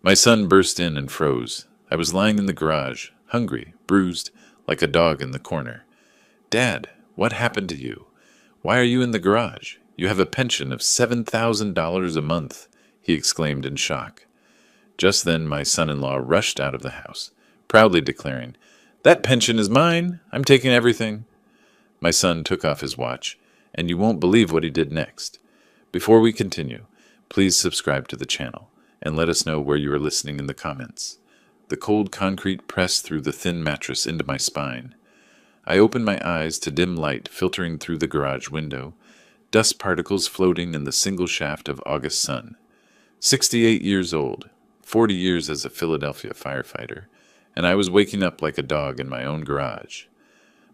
My son burst in and froze. I was lying in the garage, hungry, bruised, like a dog in the corner. "Dad, what happened to you? Why are you in the garage? You have a pension of $7,000 a month," he exclaimed in shock. Just then my son-in-law rushed out of the house, proudly declaring, "That pension is mine! I'm taking everything." My son took off his watch, and you won't believe what he did next. Before we continue, please subscribe to the channel, and let us know where you are listening in the comments. The cold concrete pressed through the thin mattress into my spine. I opened my eyes to dim light filtering through the garage window, dust particles floating in the single shaft of August sun. 68 years old, 40 years as a Philadelphia firefighter, and I was waking up like a dog in my own garage.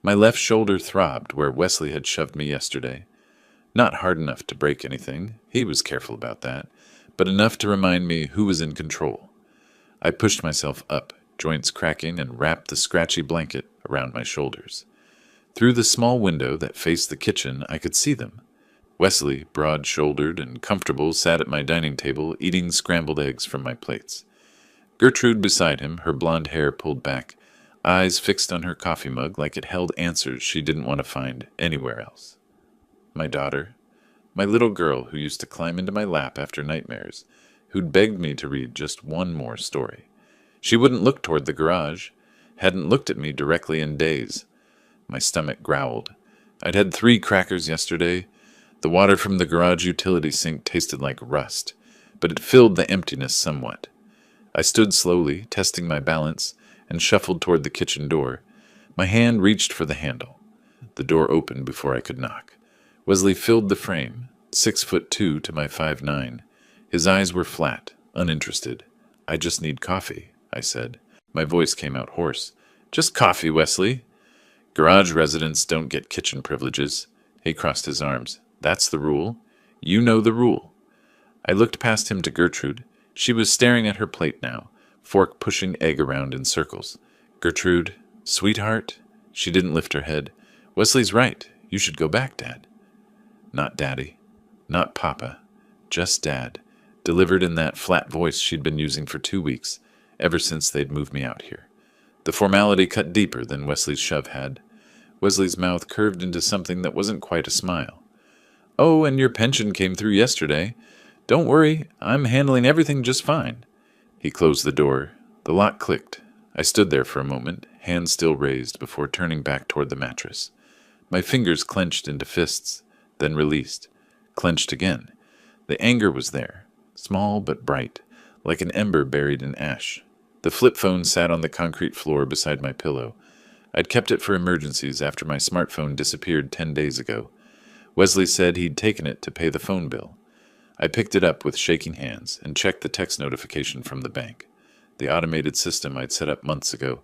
My left shoulder throbbed where Wesley had shoved me yesterday. Not hard enough to break anything, he was careful about that, but enough to remind me who was in control. I pushed myself up, joints cracking, and wrapped the scratchy blanket around my shoulders. Through the small window that faced the kitchen, I could see them. Wesley, broad-shouldered and comfortable, sat at my dining table eating scrambled eggs from my plates. Gertrude beside him, her blonde hair pulled back, eyes fixed on her coffee mug like it held answers she didn't want to find anywhere else. My daughter, my little girl who used to climb into my lap after nightmares, who'd begged me to read just one more story. She wouldn't look toward the garage, hadn't looked at me directly in days. My stomach growled. I'd had 3 crackers yesterday. The water from the garage utility sink tasted like rust, but it filled the emptiness somewhat. I stood slowly, testing my balance, and shuffled toward the kitchen door. My hand reached for the handle. The door opened before I could knock. Wesley filled the frame, 6'2" to my 5'9". His eyes were flat, uninterested. "I just need coffee," I said. My voice came out hoarse. "Just coffee, Wesley." "Garage residents don't get kitchen privileges." He crossed his arms. "That's the rule. You know the rule." I looked past him to Gertrude. She was staring at her plate now, fork pushing egg around in circles. "Gertrude, sweetheart." She didn't lift her head. "Wesley's right. You should go back, Dad." "Not Daddy. Not Papa. Just Dad," delivered in that flat voice she'd been using for 2 weeks, ever since they'd moved me out here. The formality cut deeper than Wesley's shove had. Wesley's mouth curved into something that wasn't quite a smile. "Oh, and your pension came through yesterday. Don't worry, I'm handling everything just fine." He closed the door. The lock clicked. I stood there for a moment, hands still raised, before turning back toward the mattress. My fingers clenched into fists, then released. Clenched again. The anger was there, small but bright, like an ember buried in ash. The flip phone sat on the concrete floor beside my pillow. I'd kept it for emergencies after my smartphone disappeared 10 days ago. Wesley said he'd taken it to pay the phone bill. I picked it up with shaking hands and checked the text notification from the bank, the automated system I'd set up months ago,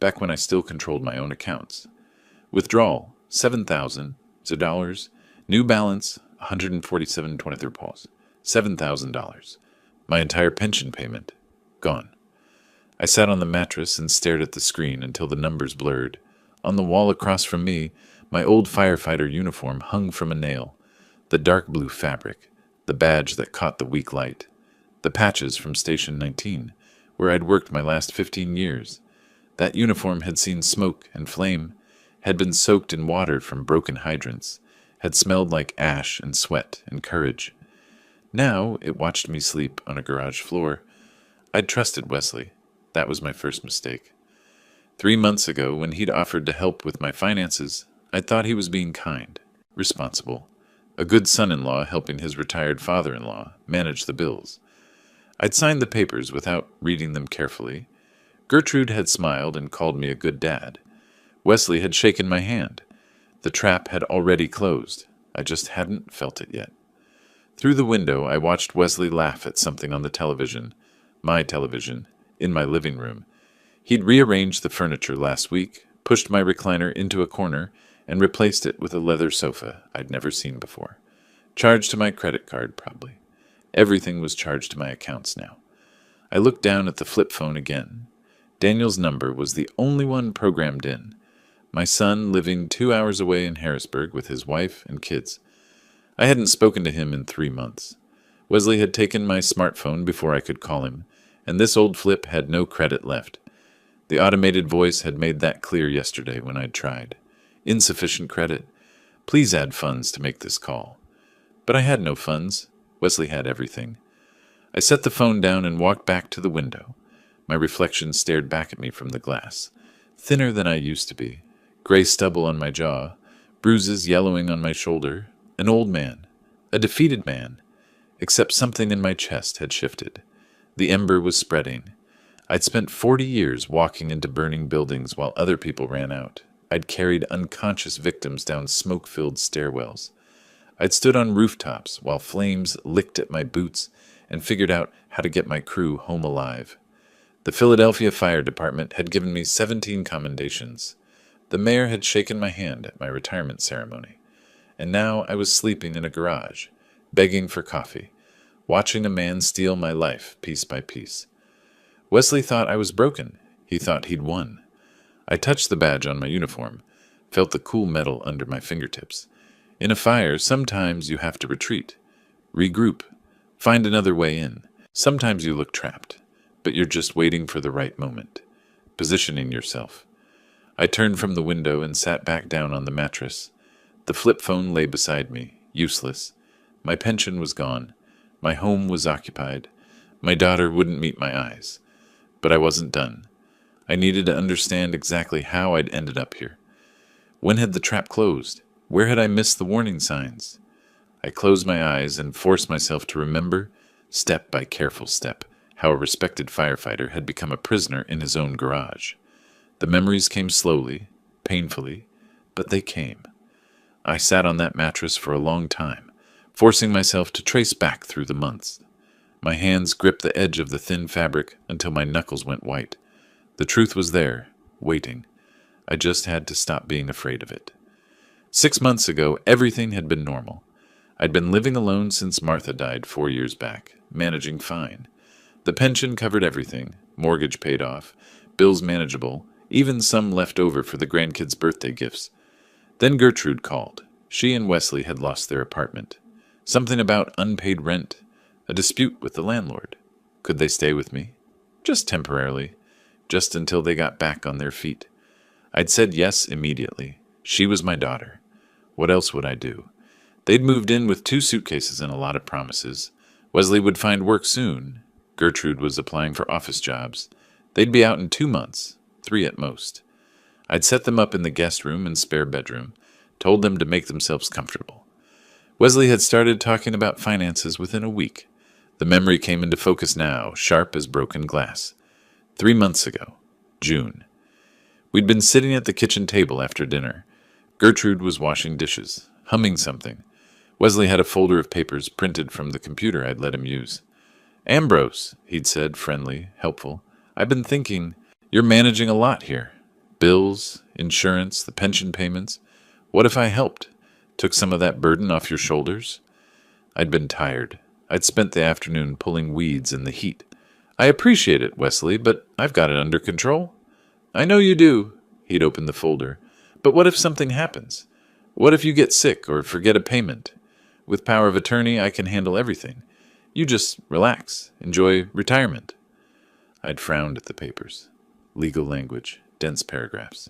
back when I still controlled my own accounts. Withdrawal, $7,000. New balance, 147.23 pulse. $7,000. My entire pension payment. Gone. I sat on the mattress and stared at the screen until the numbers blurred. On the wall across from me, my old firefighter uniform hung from a nail. The dark blue fabric, the badge that caught the weak light. The patches from Station 19, where I'd worked my last 15 years. That uniform had seen smoke and flame, had been soaked in water from broken hydrants, had smelled like ash and sweat and courage. Now it watched me sleep on a garage floor. I'd trusted Wesley. That was my first mistake. 3 months ago, when he'd offered to help with my finances, I thought he was being kind, responsible, a good son-in-law helping his retired father-in-law manage the bills. I'd signed the papers without reading them carefully. Gertrude had smiled and called me a good dad. Wesley had shaken my hand. The trap had already closed. I just hadn't felt it yet. Through the window, I watched Wesley laugh at something on the television, my television, in my living room. He'd rearranged the furniture last week, pushed my recliner into a corner, and replaced it with a leather sofa I'd never seen before. Charged to my credit card, probably. Everything was charged to my accounts now. I looked down at the flip phone again. Daniel's number was the only one programmed in. My son living 2 hours away in Harrisburg with his wife and kids. I hadn't spoken to him in 3 months. Wesley had taken my smartphone before I could call him, and this old flip had no credit left. The automated voice had made that clear yesterday when I'd tried. Insufficient credit. Please add funds to make this call. But I had no funds. Wesley had everything. I set the phone down and walked back to the window. My reflection stared back at me from the glass. Thinner than I used to be. Gray stubble on my jaw. Bruises yellowing on my shoulder. An old man. A defeated man. Except something in my chest had shifted. The ember was spreading. I'd spent 40 years walking into burning buildings while other people ran out. I'd carried unconscious victims down smoke-filled stairwells. I'd stood on rooftops while flames licked at my boots and figured out how to get my crew home alive. The Philadelphia Fire Department had given me 17 commendations. The mayor had shaken my hand at my retirement ceremony. And now I was sleeping in a garage, begging for coffee, watching a man steal my life piece by piece. Wesley thought I was broken. He thought he'd won. I touched the badge on my uniform, felt the cool metal under my fingertips. In a fire, sometimes you have to retreat, regroup, find another way in. Sometimes you look trapped, but you're just waiting for the right moment, positioning yourself. I turned from the window and sat back down on the mattress. The flip phone lay beside me, useless. My pension was gone. My home was occupied. My daughter wouldn't meet my eyes. But I wasn't done. I needed to understand exactly how I'd ended up here. When had the trap closed? Where had I missed the warning signs? I closed my eyes and forced myself to remember, step by careful step, how a respected firefighter had become a prisoner in his own garage. The memories came slowly, painfully, but they came. I sat on that mattress for a long time, forcing myself to trace back through the months. My hands gripped the edge of the thin fabric until my knuckles went white. The truth was there, waiting. I just had to stop being afraid of it. 6 months ago, everything had been normal. I'd been living alone since Martha died 4 years back, managing fine. The pension covered everything, mortgage paid off, bills manageable, even some left over for the grandkids' birthday gifts. Then Gertrude called. She and Wesley had lost their apartment. Something about unpaid rent, a dispute with the landlord. Could they stay with me? Just temporarily, just until they got back on their feet. I'd said yes immediately. She was my daughter. What else would I do? They'd moved in with 2 suitcases and a lot of promises. Wesley would find work soon. Gertrude was applying for office jobs. They'd be out in 2 months, 3 at most. I'd set them up in the guest room and spare bedroom, told them to make themselves comfortable. Wesley had started talking about finances within a week. The memory came into focus now, sharp as broken glass. 3 months ago, June. We'd been sitting at the kitchen table after dinner. Gertrude was washing dishes, humming something. Wesley had a folder of papers printed from the computer I'd let him use. "Ambrose," he'd said, friendly, helpful. "I've been thinking, you're managing a lot here. Bills, insurance, the pension payments. What if I helped? Took some of that burden off your shoulders?" I'd been tired. I'd spent the afternoon pulling weeds in the heat. "I appreciate it, Wesley, but I've got it under control." "I know you do." He'd opened the folder. "But what if something happens? What if you get sick or forget a payment? With power of attorney, I can handle everything. You just relax, enjoy retirement." I'd frowned at the papers. Legal language, dense paragraphs.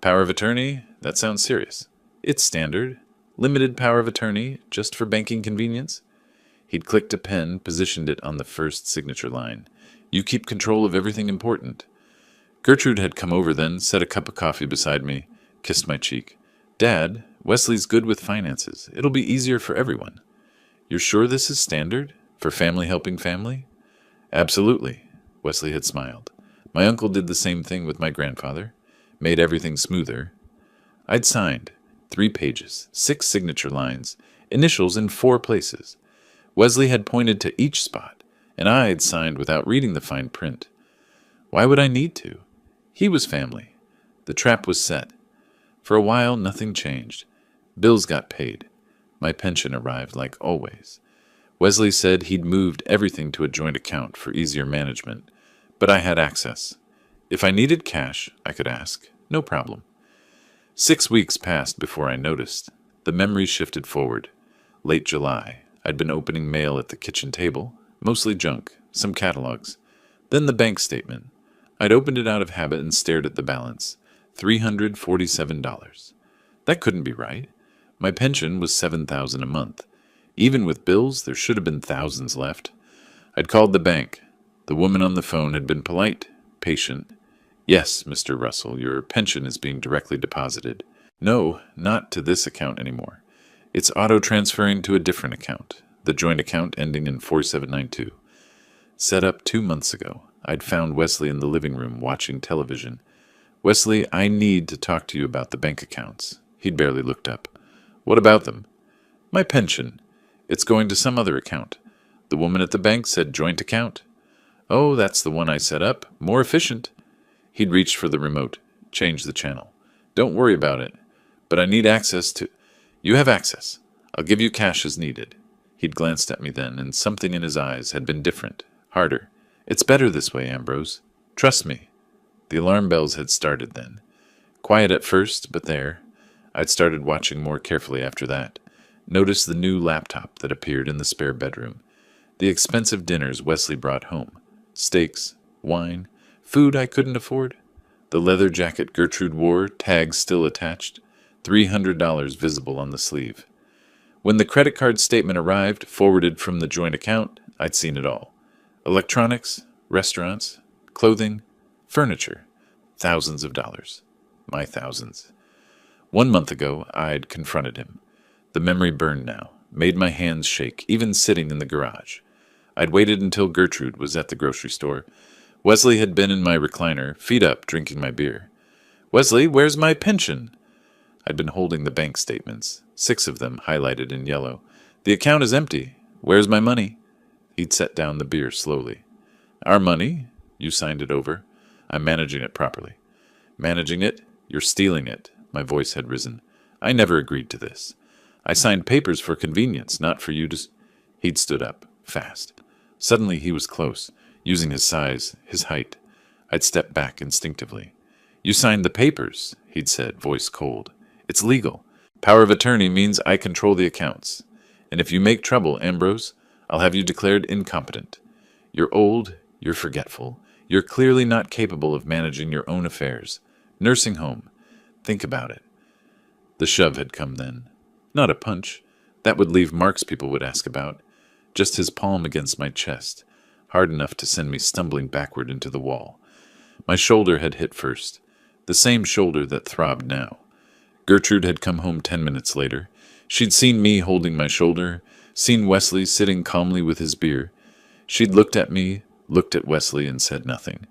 "Power of attorney? That sounds serious." "It's standard. Limited power of attorney, just for banking convenience." He'd clicked a pen, positioned it on the first signature line. "You keep control of everything important." Gertrude had come over then, set a cup of coffee beside me, kissed my cheek. "Dad, Wesley's good with finances. It'll be easier for everyone." "You're sure this is standard? For family helping family?" "Absolutely." Wesley had smiled. "My uncle did the same thing with my grandfather. Made everything smoother." I'd signed. 3 pages, 6 signature lines, initials in 4 places. Wesley had pointed to each spot, and I had signed without reading the fine print. Why would I need to? He was family. The trap was set. For a while, nothing changed. Bills got paid. My pension arrived like always. Wesley said he'd moved everything to a joint account for easier management, but I had access. If I needed cash, I could ask. No problem. 6 weeks passed before I noticed. The memories shifted forward. Late July. I'd been opening mail at the kitchen table, mostly junk, some catalogs. Then the bank statement. I'd opened it out of habit and stared at the balance. $347. That couldn't be right. My pension was $7,000 a month. Even with bills, there should have been thousands left. I'd called the bank. The woman on the phone had been polite, patient. Yes, Mr. Russell, your pension is being directly deposited. No, not to this account anymore. It's auto-transferring to a different account, the joint account ending in 4792. Set up 2 months ago. I'd found Wesley in the living room watching television. Wesley, I need to talk to you about the bank accounts. He'd barely looked up. What about them? My pension. It's going to some other account. The woman at the bank said joint account. Oh, that's the one I set up. More efficient. He'd reached for the remote, changed the channel. Don't worry about it. But I need access to... You have access. I'll give you cash as needed. He'd glanced at me then, and something in his eyes had been different, harder. It's better this way, Ambrose. Trust me. The alarm bells had started then. Quiet at first, but there. I'd started watching more carefully after that. Noticed the new laptop that appeared in the spare bedroom. The expensive dinners Wesley brought home. Steaks, wine, food I couldn't afford. The leather jacket Gertrude wore, tags still attached. $300 visible on the sleeve. When the credit card statement arrived, forwarded from the joint account, I'd seen it all. Electronics, restaurants, clothing, furniture. Thousands of dollars. My thousands. 1 month ago, I'd confronted him. The memory burned now, made my hands shake, even sitting in the garage. I'd waited until Gertrude was at the grocery store. Wesley had been in my recliner, feet up, drinking my beer. Wesley, where's my pension? I'd been holding the bank statements, 6 of them highlighted in yellow. The account is empty. Where's my money? He'd set down the beer slowly. Our money? You signed it over. I'm managing it properly. Managing it? You're stealing it. My voice had risen. I never agreed to this. I signed papers for convenience, not for you to... He'd stood up, fast. Suddenly he was close, using his size, his height. I'd stepped back instinctively. You signed the papers, he'd said, voice cold. It's legal. Power of attorney means I control the accounts. And if you make trouble, Ambrose, I'll have you declared incompetent. You're old, you're forgetful. You're clearly not capable of managing your own affairs. Nursing home. Think about it. The shove had come then. Not a punch. That would leave marks people would ask about. Just his palm against my chest, hard enough to send me stumbling backward into the wall. My shoulder had hit first, the same shoulder that throbbed now. Gertrude had come home 10 minutes later. She'd seen me holding my shoulder, seen Wesley sitting calmly with his beer. She'd looked at me, looked at Wesley, and said nothing.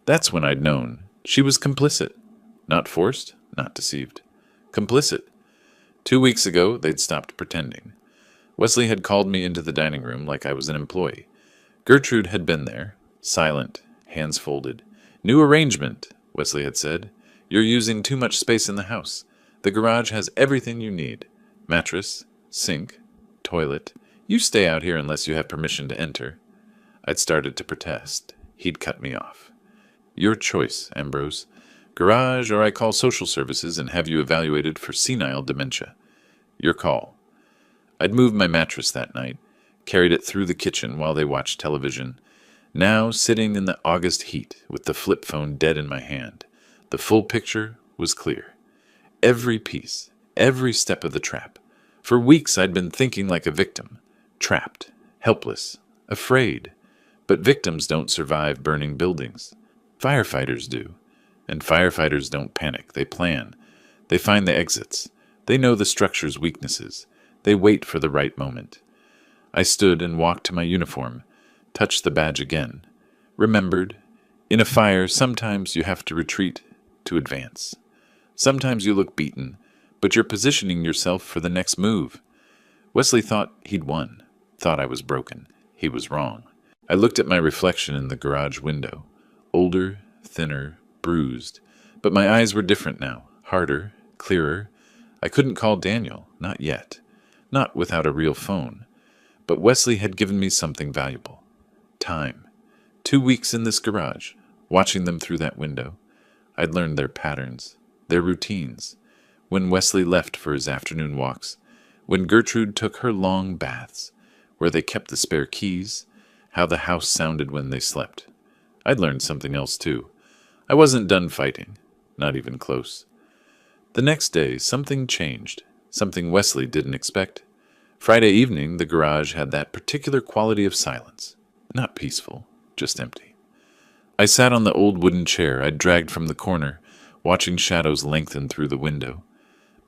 That's when I'd known. She was complicit. Not forced, not deceived. Complicit. 2 weeks ago, they'd stopped pretending. Wesley had called me into the dining room like I was an employee. Gertrude had been there, silent, hands folded. New arrangement, Wesley had said. You're using too much space in the house. The garage has everything you need. Mattress, sink, toilet. You stay out here unless you have permission to enter. I'd started to protest. He'd cut me off. Your choice, Ambrose. Garage, or I call social services and have you evaluated for senile dementia. Your call. I'd moved my mattress that night, carried it through the kitchen while they watched television. Now, sitting in the August heat with the flip phone dead in my hand, the full picture was clear. Every piece, every step of the trap. For weeks I'd been thinking like a victim. Trapped, helpless, afraid. But victims don't survive burning buildings. Firefighters do. And firefighters don't panic. They plan. They find the exits. They know the structure's weaknesses. They wait for the right moment. I stood and walked to my uniform, touched the badge again. Remembered, in a fire, sometimes you have to retreat to advance. Sometimes you look beaten, but you're positioning yourself for the next move. Wesley thought he'd won, thought I was broken. He was wrong. I looked at my reflection in the garage window. Older, thinner, bruised. But my eyes were different now, harder, clearer. I couldn't call Daniel, not yet. Not without a real phone. But Wesley had given me something valuable. Time. 2 weeks in this garage, watching them through that window. I'd learned their patterns, their routines. When Wesley left for his afternoon walks, when Gertrude took her long baths, where they kept the spare keys, how the house sounded when they slept. I'd learned something else too. I wasn't done fighting. Not even close. The next day, something changed. Something Wesley didn't expect. Friday evening, the garage had that particular quality of silence. Not peaceful, just empty. I sat on the old wooden chair I'd dragged from the corner, watching shadows lengthen through the window.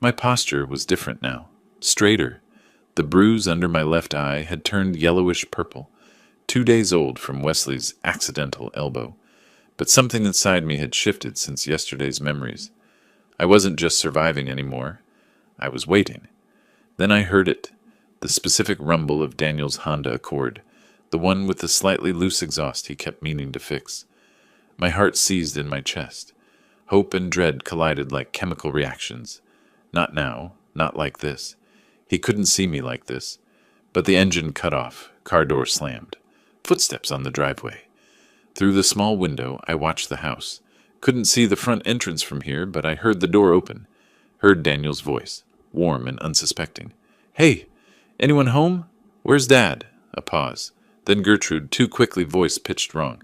My posture was different now, straighter. The bruise under my left eye had turned yellowish purple, 2 days old from Wesley's accidental elbow. But something inside me had shifted since yesterday's memories. I wasn't just surviving anymore. I was waiting. Then I heard it, the specific rumble of Daniel's Honda Accord, the one with the slightly loose exhaust he kept meaning to fix. My heart seized in my chest. Hope and dread collided like chemical reactions. Not now, not like this. He couldn't see me like this. But the engine cut off, car door slammed. Footsteps on the driveway. Through the small window, I watched the house. Couldn't see the front entrance from here, but I heard the door open. Heard Daniel's voice, warm and unsuspecting. "Hey, anyone home? Where's Dad?" A pause. Then Gertrude, too quickly voice pitched wrong.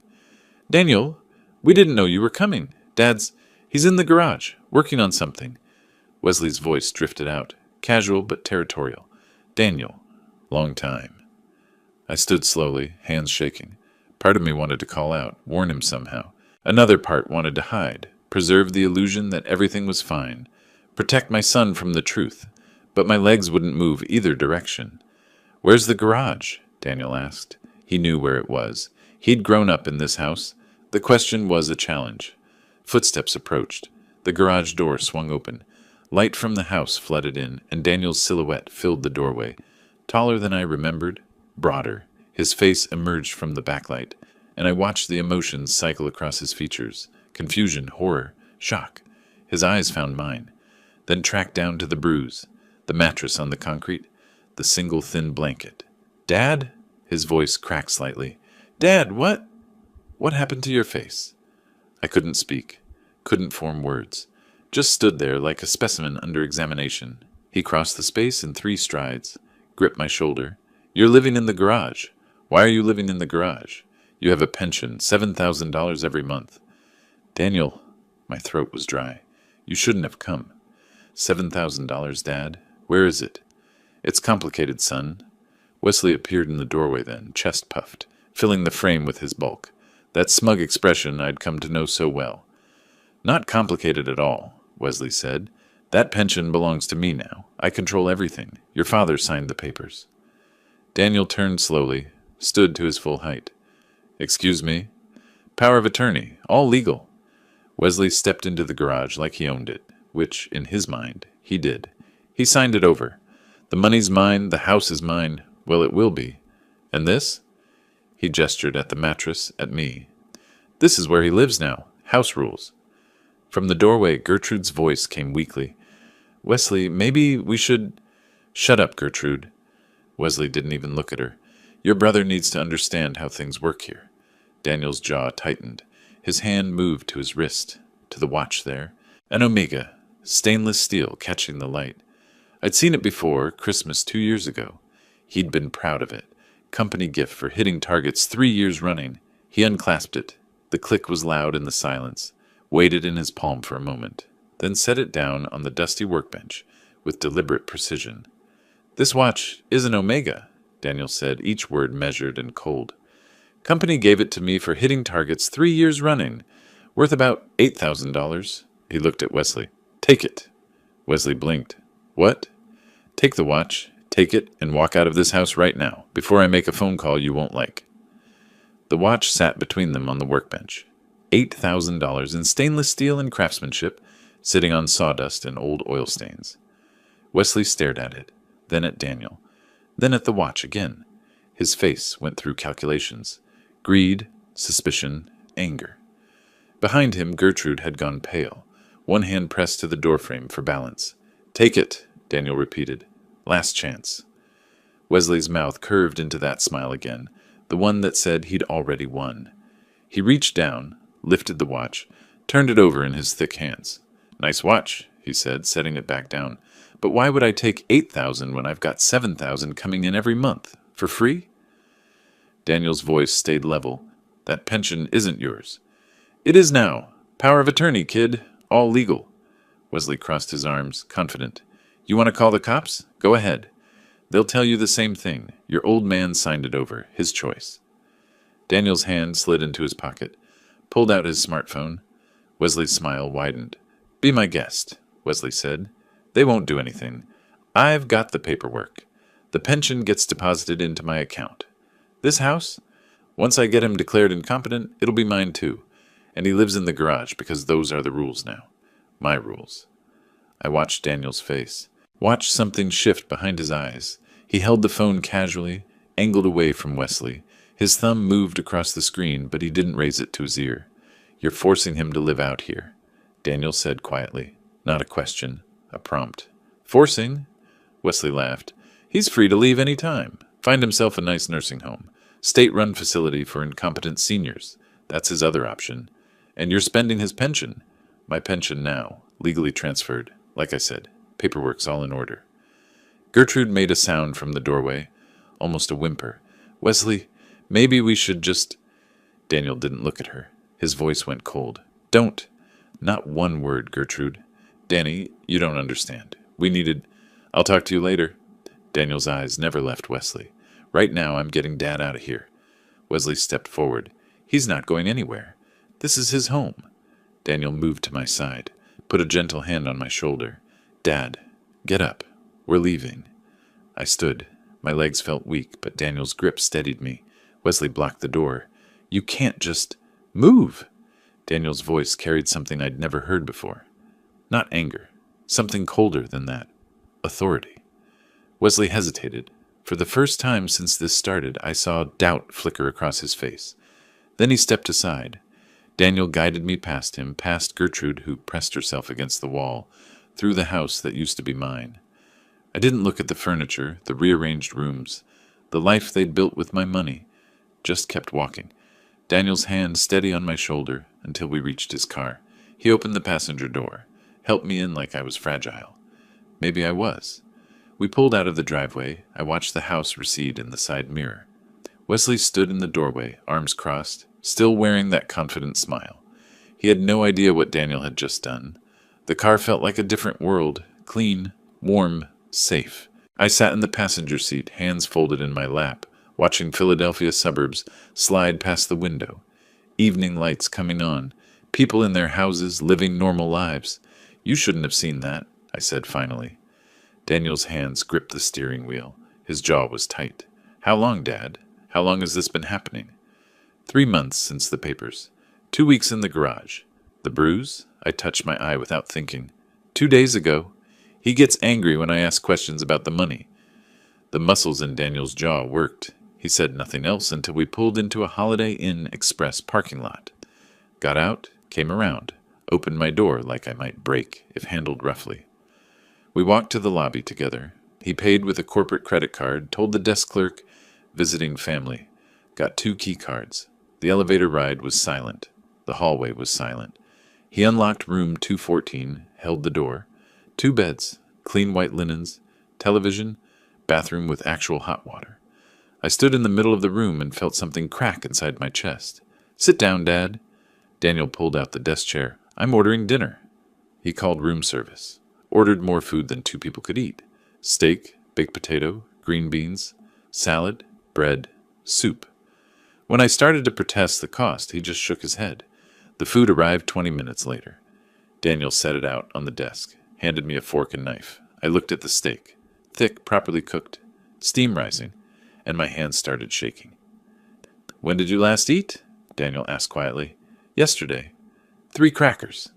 "Daniel, we didn't know you were coming. He's in the garage, working on something." Wesley's voice drifted out, casual but territorial. "Daniel, long time." I stood slowly, hands shaking. Part of me wanted to call out, warn him somehow. Another part wanted to hide, preserve the illusion that everything was fine, protect my son from the truth. But my legs wouldn't move either direction. "Where's the garage?" Daniel asked. He knew where it was. He'd grown up in this house. The question was a challenge. Footsteps approached. The garage door swung open. Light from the house flooded in, and Daniel's silhouette filled the doorway. Taller than I remembered, broader. His face emerged from the backlight, and I watched the emotions cycle across his features. Confusion, horror, shock. His eyes found mine, then tracked down to the bruise, the mattress on the concrete, the single thin blanket. "Dad?" His voice cracked slightly. "Dad, what? What happened to your face?" I couldn't speak, couldn't form words. Just stood there like a specimen under examination. He crossed the space in 3 strides, gripped my shoulder. "You're living in the garage. Why are you living in the garage? You have a pension, $7,000 every month." "Daniel," my throat was dry. "You shouldn't have come." $7,000, Dad? Where is it?" "It's complicated, son." Wesley appeared in the doorway then, chest puffed, filling the frame with his bulk. That smug expression I'd come to know so well. "Not complicated at all," Wesley said. "That pension belongs to me now. I control everything. Your father signed the papers." Daniel turned slowly, stood to his full height. "Excuse me?" "Power of attorney, all legal." Wesley stepped into the garage like he owned it, which, in his mind, he did. He signed it over. "The money's mine, the house is mine. Well, it will be. And this?" He gestured at the mattress, at me. "This is where he lives now. House rules." From the doorway, Gertrude's voice came weakly. "Wesley, maybe we should—" "Shut up, Gertrude." Wesley didn't even look at her. "Your brother needs to understand how things work here." Daniel's jaw tightened. His hand moved to his wrist, to the watch there. An Omega, stainless steel catching the light. I'd seen it before, Christmas 2 years ago. He'd been proud of it. Company gift for hitting targets 3 years running. He unclasped it. The click was loud in the silence. Waited in his palm for a moment, then set it down on the dusty workbench with deliberate precision. "This watch is an Omega," Daniel said, each word measured and cold. "Company gave it to me for hitting targets 3 years running, worth about $8,000. He looked at Wesley. "Take it." Wesley blinked. "What?" "Take the watch, take it, and walk out of this house right now, before I make a phone call you won't like." The watch sat between them on the workbench. $8,000 in stainless steel and craftsmanship, sitting on sawdust and old oil stains. Wesley stared at it, then at Daniel, then at the watch again. His face went through calculations. Greed, suspicion, anger. Behind him, Gertrude had gone pale, one hand pressed to the doorframe for balance. "Take it," Daniel repeated. "Last chance." Wesley's mouth curved into that smile again, the one that said he'd already won. He reached down, lifted the watch, turned it over in his thick hands. "Nice watch," he said, setting it back down. "But why would I take $8,000 when I've got $7,000 coming in every month? For free?" Daniel's voice stayed level. That pension isn't yours. It is now. Power of attorney, kid. All legal. Wesley crossed his arms, confident. You want to call the cops? Go ahead. They'll tell you the same thing. Your old man signed it over. His choice. Daniel's hand slid into his pocket, pulled out his smartphone. Wesley's smile widened. Be my guest, Wesley said. They won't do anything. I've got the paperwork. The pension gets deposited into my account. This house? Once I get him declared incompetent, it'll be mine too. And he lives in the garage because those are the rules now. My rules. I watched Daniel's face. Watched something shift behind his eyes. He held the phone casually, angled away from Wesley. His thumb moved across the screen, but he didn't raise it to his ear. You're forcing him to live out here, Daniel said quietly. Not a question, a prompt. Forcing? Wesley laughed. He's free to leave any time. Find himself a nice nursing home. State-run facility for incompetent seniors. That's his other option. And you're spending his pension. My pension now, legally transferred. Like I said, paperwork's all in order. Gertrude made a sound from the doorway, almost a whimper. Wesley, maybe we should just... Daniel didn't look at her. His voice went cold. Don't. Not one word, Gertrude. Danny, you don't understand. We needed... I'll talk to you later. Daniel's eyes never left Wesley. Right now, I'm getting Dad out of here. Wesley stepped forward. He's not going anywhere. This is his home. Daniel moved to my side, put a gentle hand on my shoulder. Dad, get up. We're leaving. I stood. My legs felt weak, but Daniel's grip steadied me. Wesley blocked the door. You can't just... Move! Daniel's voice carried something I'd never heard before. Not anger. Something colder than that. Authority. Wesley hesitated. For the first time since this started, I saw doubt flicker across his face. Then he stepped aside. Daniel guided me past him, past Gertrude, who pressed herself against the wall, through the house that used to be mine. I didn't look at the furniture, the rearranged rooms, the life they'd built with my money. Just kept walking. Daniel's hand steady on my shoulder until we reached his car. He opened the passenger door, helped me in like I was fragile. Maybe I was. We pulled out of the driveway. I watched the house recede in the side mirror. Wesley stood in the doorway, arms crossed, still wearing that confident smile. He had no idea what Daniel had just done. The car felt like a different world, clean, warm, safe. I sat in the passenger seat, hands folded in my lap, watching Philadelphia suburbs slide past the window. Evening lights coming on, people in their houses living normal lives. You shouldn't have seen that, I said finally. Daniel's hands gripped the steering wheel. His jaw was tight. How long, Dad? How long has this been happening? 3 months since the papers. 2 weeks in the garage. The bruise? I touched my eye without thinking. 2 days ago. He gets angry when I ask questions about the money. The muscles in Daniel's jaw worked. He said nothing else until we pulled into a Holiday Inn Express parking lot. Got out, came around, opened my door like I might break if handled roughly. We walked to the lobby together. He paid with a corporate credit card, told the desk clerk, visiting family. Got 2 key cards. The elevator ride was silent. The hallway was silent. He unlocked room 214, held the door. 2 beds, clean white linens, television, bathroom with actual hot water. I stood in the middle of the room and felt something crack inside my chest. Sit down, Dad. Daniel pulled out the desk chair. I'm ordering dinner. He called room service. Ordered more food than 2 people could eat. Steak, baked potato, green beans, salad, bread, soup. When I started to protest the cost, he just shook his head. The food arrived 20 minutes later. Daniel set it out on the desk, handed me a fork and knife. I looked at the steak. Thick, properly cooked, steam rising, and my hands started shaking. When did you last eat? Daniel asked quietly. Yesterday. 3 crackers.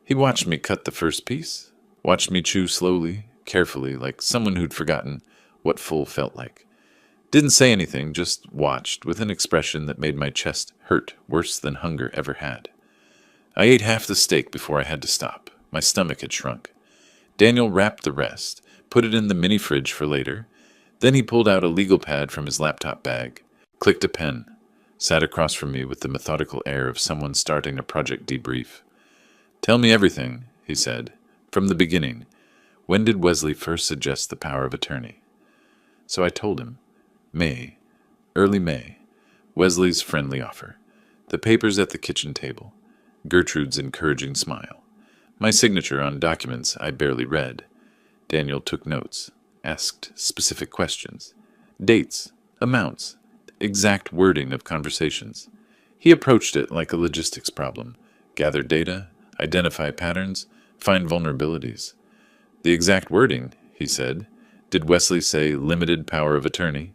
He watched me cut the first piece, watched me chew slowly, carefully, like someone who'd forgotten what full felt like. Didn't say anything, just watched, with an expression that made my chest hurt worse than hunger ever had. I ate half the steak before I had to stop. My stomach had shrunk. Daniel wrapped the rest, put it in the mini fridge for later. Then he pulled out a legal pad from his laptop bag, clicked a pen, sat across from me with the methodical air of someone starting a project debrief. Tell me everything, he said, from the beginning. When did Wesley first suggest the power of attorney? So I told him. May, early May, Wesley's friendly offer. The papers at the kitchen table. Gertrude's encouraging smile. My signature on documents I barely read. Daniel took notes, asked specific questions. Dates, amounts, exact wording of conversations. He approached it like a logistics problem. Gather data, identify patterns, find vulnerabilities. The exact wording, he said. Did Wesley say limited power of attorney?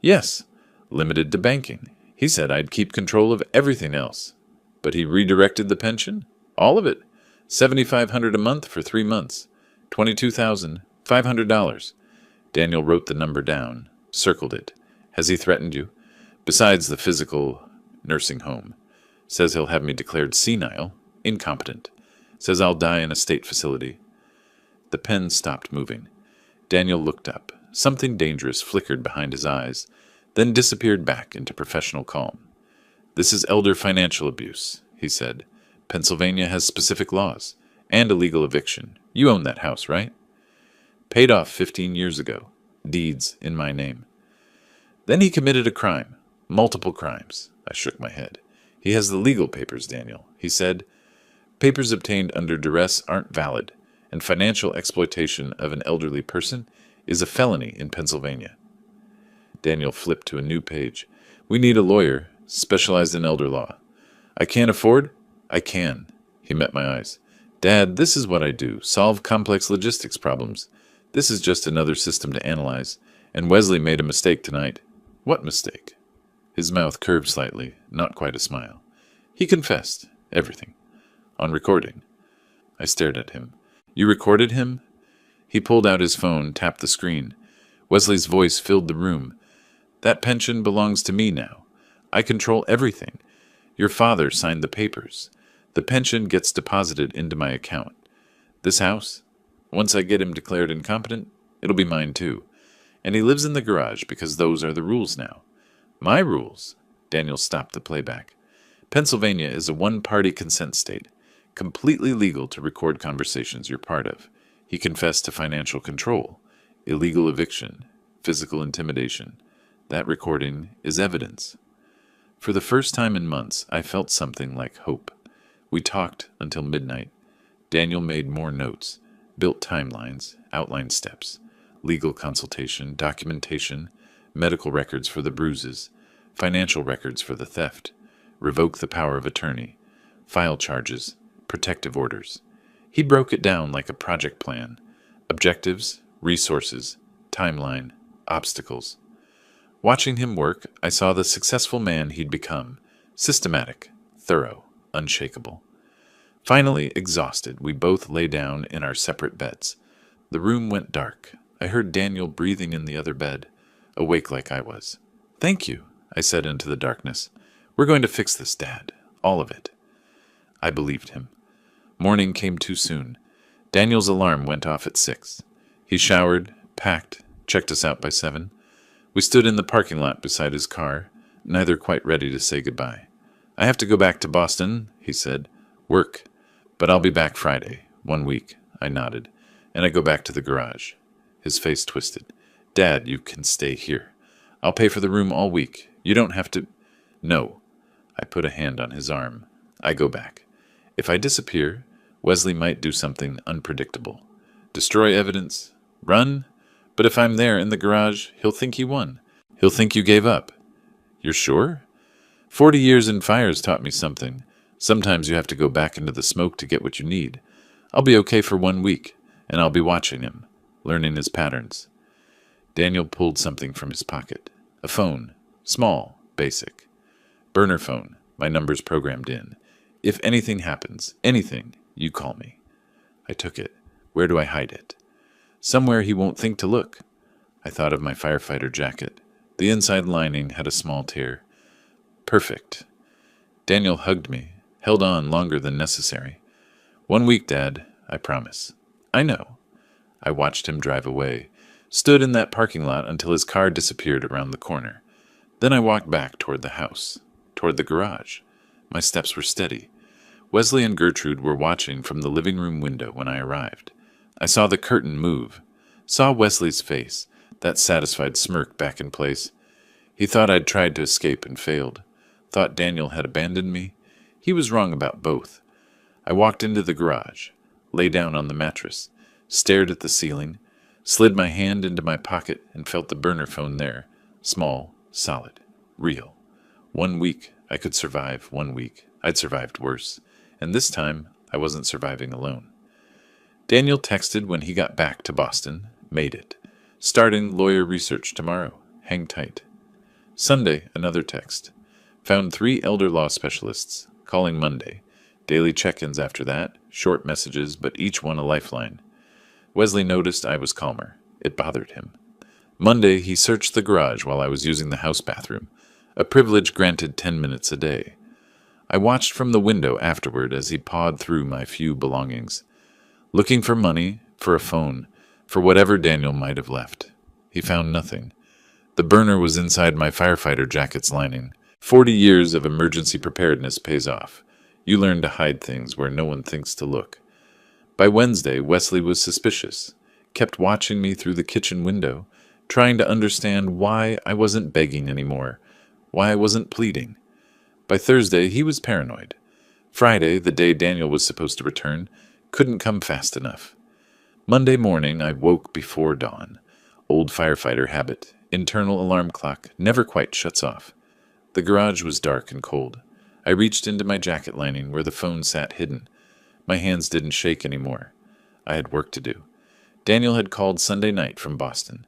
Yes, limited to banking. He said I'd keep control of everything else. But he redirected the pension? All of it. $7,500 a month for 3 months. $22,500. Daniel wrote the number down, circled it. Has he threatened you? Besides the physical nursing home. Says he'll have me declared senile, incompetent. Says I'll die in a state facility. The pen stopped moving. Daniel looked up. Something dangerous flickered behind his eyes, then disappeared back into professional calm. This is elder financial abuse, he said. Pennsylvania has specific laws, and a legal eviction. You own that house, right? Paid off 15 years ago. Deeds in my name. Then he committed a crime. Multiple crimes. I shook my head. He has the legal papers, Daniel. He said, papers obtained under duress aren't valid, and financial exploitation of an elderly person is a felony in Pennsylvania. Daniel flipped to a new page. We need a lawyer, specialized in elder law. I can't afford? I can. He met my eyes. Dad, this is what I do. Solve complex logistics problems. This is just another system to analyze. And Wesley made a mistake tonight. What mistake? His mouth curved slightly, not quite a smile. He confessed. Everything. On recording. I stared at him. You recorded him? He pulled out his phone, tapped the screen. Wesley's voice filled the room. That pension belongs to me now. I control everything. Your father signed the papers. The pension gets deposited into my account. This house, once I get him declared incompetent, it'll be mine too. And he lives in the garage because those are the rules now. My rules? Daniel stopped the playback. Pennsylvania is a one-party consent state, completely legal to record conversations you're part of. He confessed to financial control, illegal eviction, physical intimidation. That recording is evidence. For the first time in months, I felt something like hope. We talked until midnight. Daniel made more notes, built timelines, outlined steps, legal consultation, documentation, medical records for the bruises, financial records for the theft, revoke the power of attorney, file charges, protective orders. He broke it down like a project plan. Objectives, resources, timeline, obstacles. Watching him work, I saw the successful man he'd become. Systematic, thorough, unshakable. Finally, exhausted, we both lay down in our separate beds. The room went dark. I heard Daniel breathing in the other bed, awake like I was. Thank you, I said into the darkness. We're going to fix this, Dad. All of it. I believed him. Morning came too soon. Daniel's alarm went off at 6. He showered, packed, checked us out by 7. We stood in the parking lot beside his car, neither quite ready to say goodbye. I have to go back to Boston, he said. Work. But I'll be back Friday. 1 week. I nodded. And I go back to the garage. His face twisted. Dad, you can stay here. I'll pay for the room all week. You don't have to... No. I put a hand on his arm. I go back. If I disappear, Wesley might do something unpredictable. Destroy evidence. Run. But if I'm there in the garage, he'll think he won. He'll think you gave up. You're sure? 40 years in fires taught me something. Sometimes you have to go back into the smoke to get what you need. I'll be okay for 1 week, and I'll be watching him, learning his patterns. Daniel pulled something from his pocket. A phone. Small. Basic. Burner phone. My number's programmed in. If anything happens, anything, you call me. I took it. Where do I hide it? Somewhere he won't think to look. I thought of my firefighter jacket. The inside lining had a small tear. Perfect. Daniel hugged me, held on longer than necessary. 1 week, Dad, I promise. I know. I watched him drive away, stood in that parking lot until his car disappeared around the corner. Then I walked back toward the house, toward the garage. My steps were steady. Wesley and Gertrude were watching from the living room window when I arrived. I saw the curtain move, saw Wesley's face, that satisfied smirk back in place. He thought I'd tried to escape and failed. Thought Daniel had abandoned me. He was wrong about both. I walked into the garage, lay down on the mattress, stared at the ceiling, slid my hand into my pocket and felt the burner phone there. Small, solid, real. 1 week, I could survive 1 week. I'd survived worse. And this time, I wasn't surviving alone. Daniel texted when he got back to Boston. Made it. Starting lawyer research tomorrow. Hang tight. Sunday, another text. Found 3 elder law specialists. Calling Monday. Daily check-ins after that. Short messages, but each one a lifeline. Wesley noticed I was calmer. It bothered him. Monday, he searched the garage while I was using the house bathroom, a privilege granted 10 minutes a day. I watched from the window afterward as he pawed through my few belongings, looking for money, for a phone, for whatever Daniel might have left. He found nothing. The burner was inside my firefighter jacket's lining. 40 years of emergency preparedness pays off. You learn to hide things where no one thinks to look. By Wednesday, Wesley was suspicious, kept watching me through the kitchen window, trying to understand why I wasn't begging anymore, why I wasn't pleading. By Thursday, he was paranoid. Friday, the day Daniel was supposed to return, couldn't come fast enough. Monday morning, I woke before dawn. Old firefighter habit. Internal alarm clock never quite shuts off. The garage was dark and cold. I reached into my jacket lining where the phone sat hidden. My hands didn't shake anymore. I had work to do. Daniel had called Sunday night from Boston.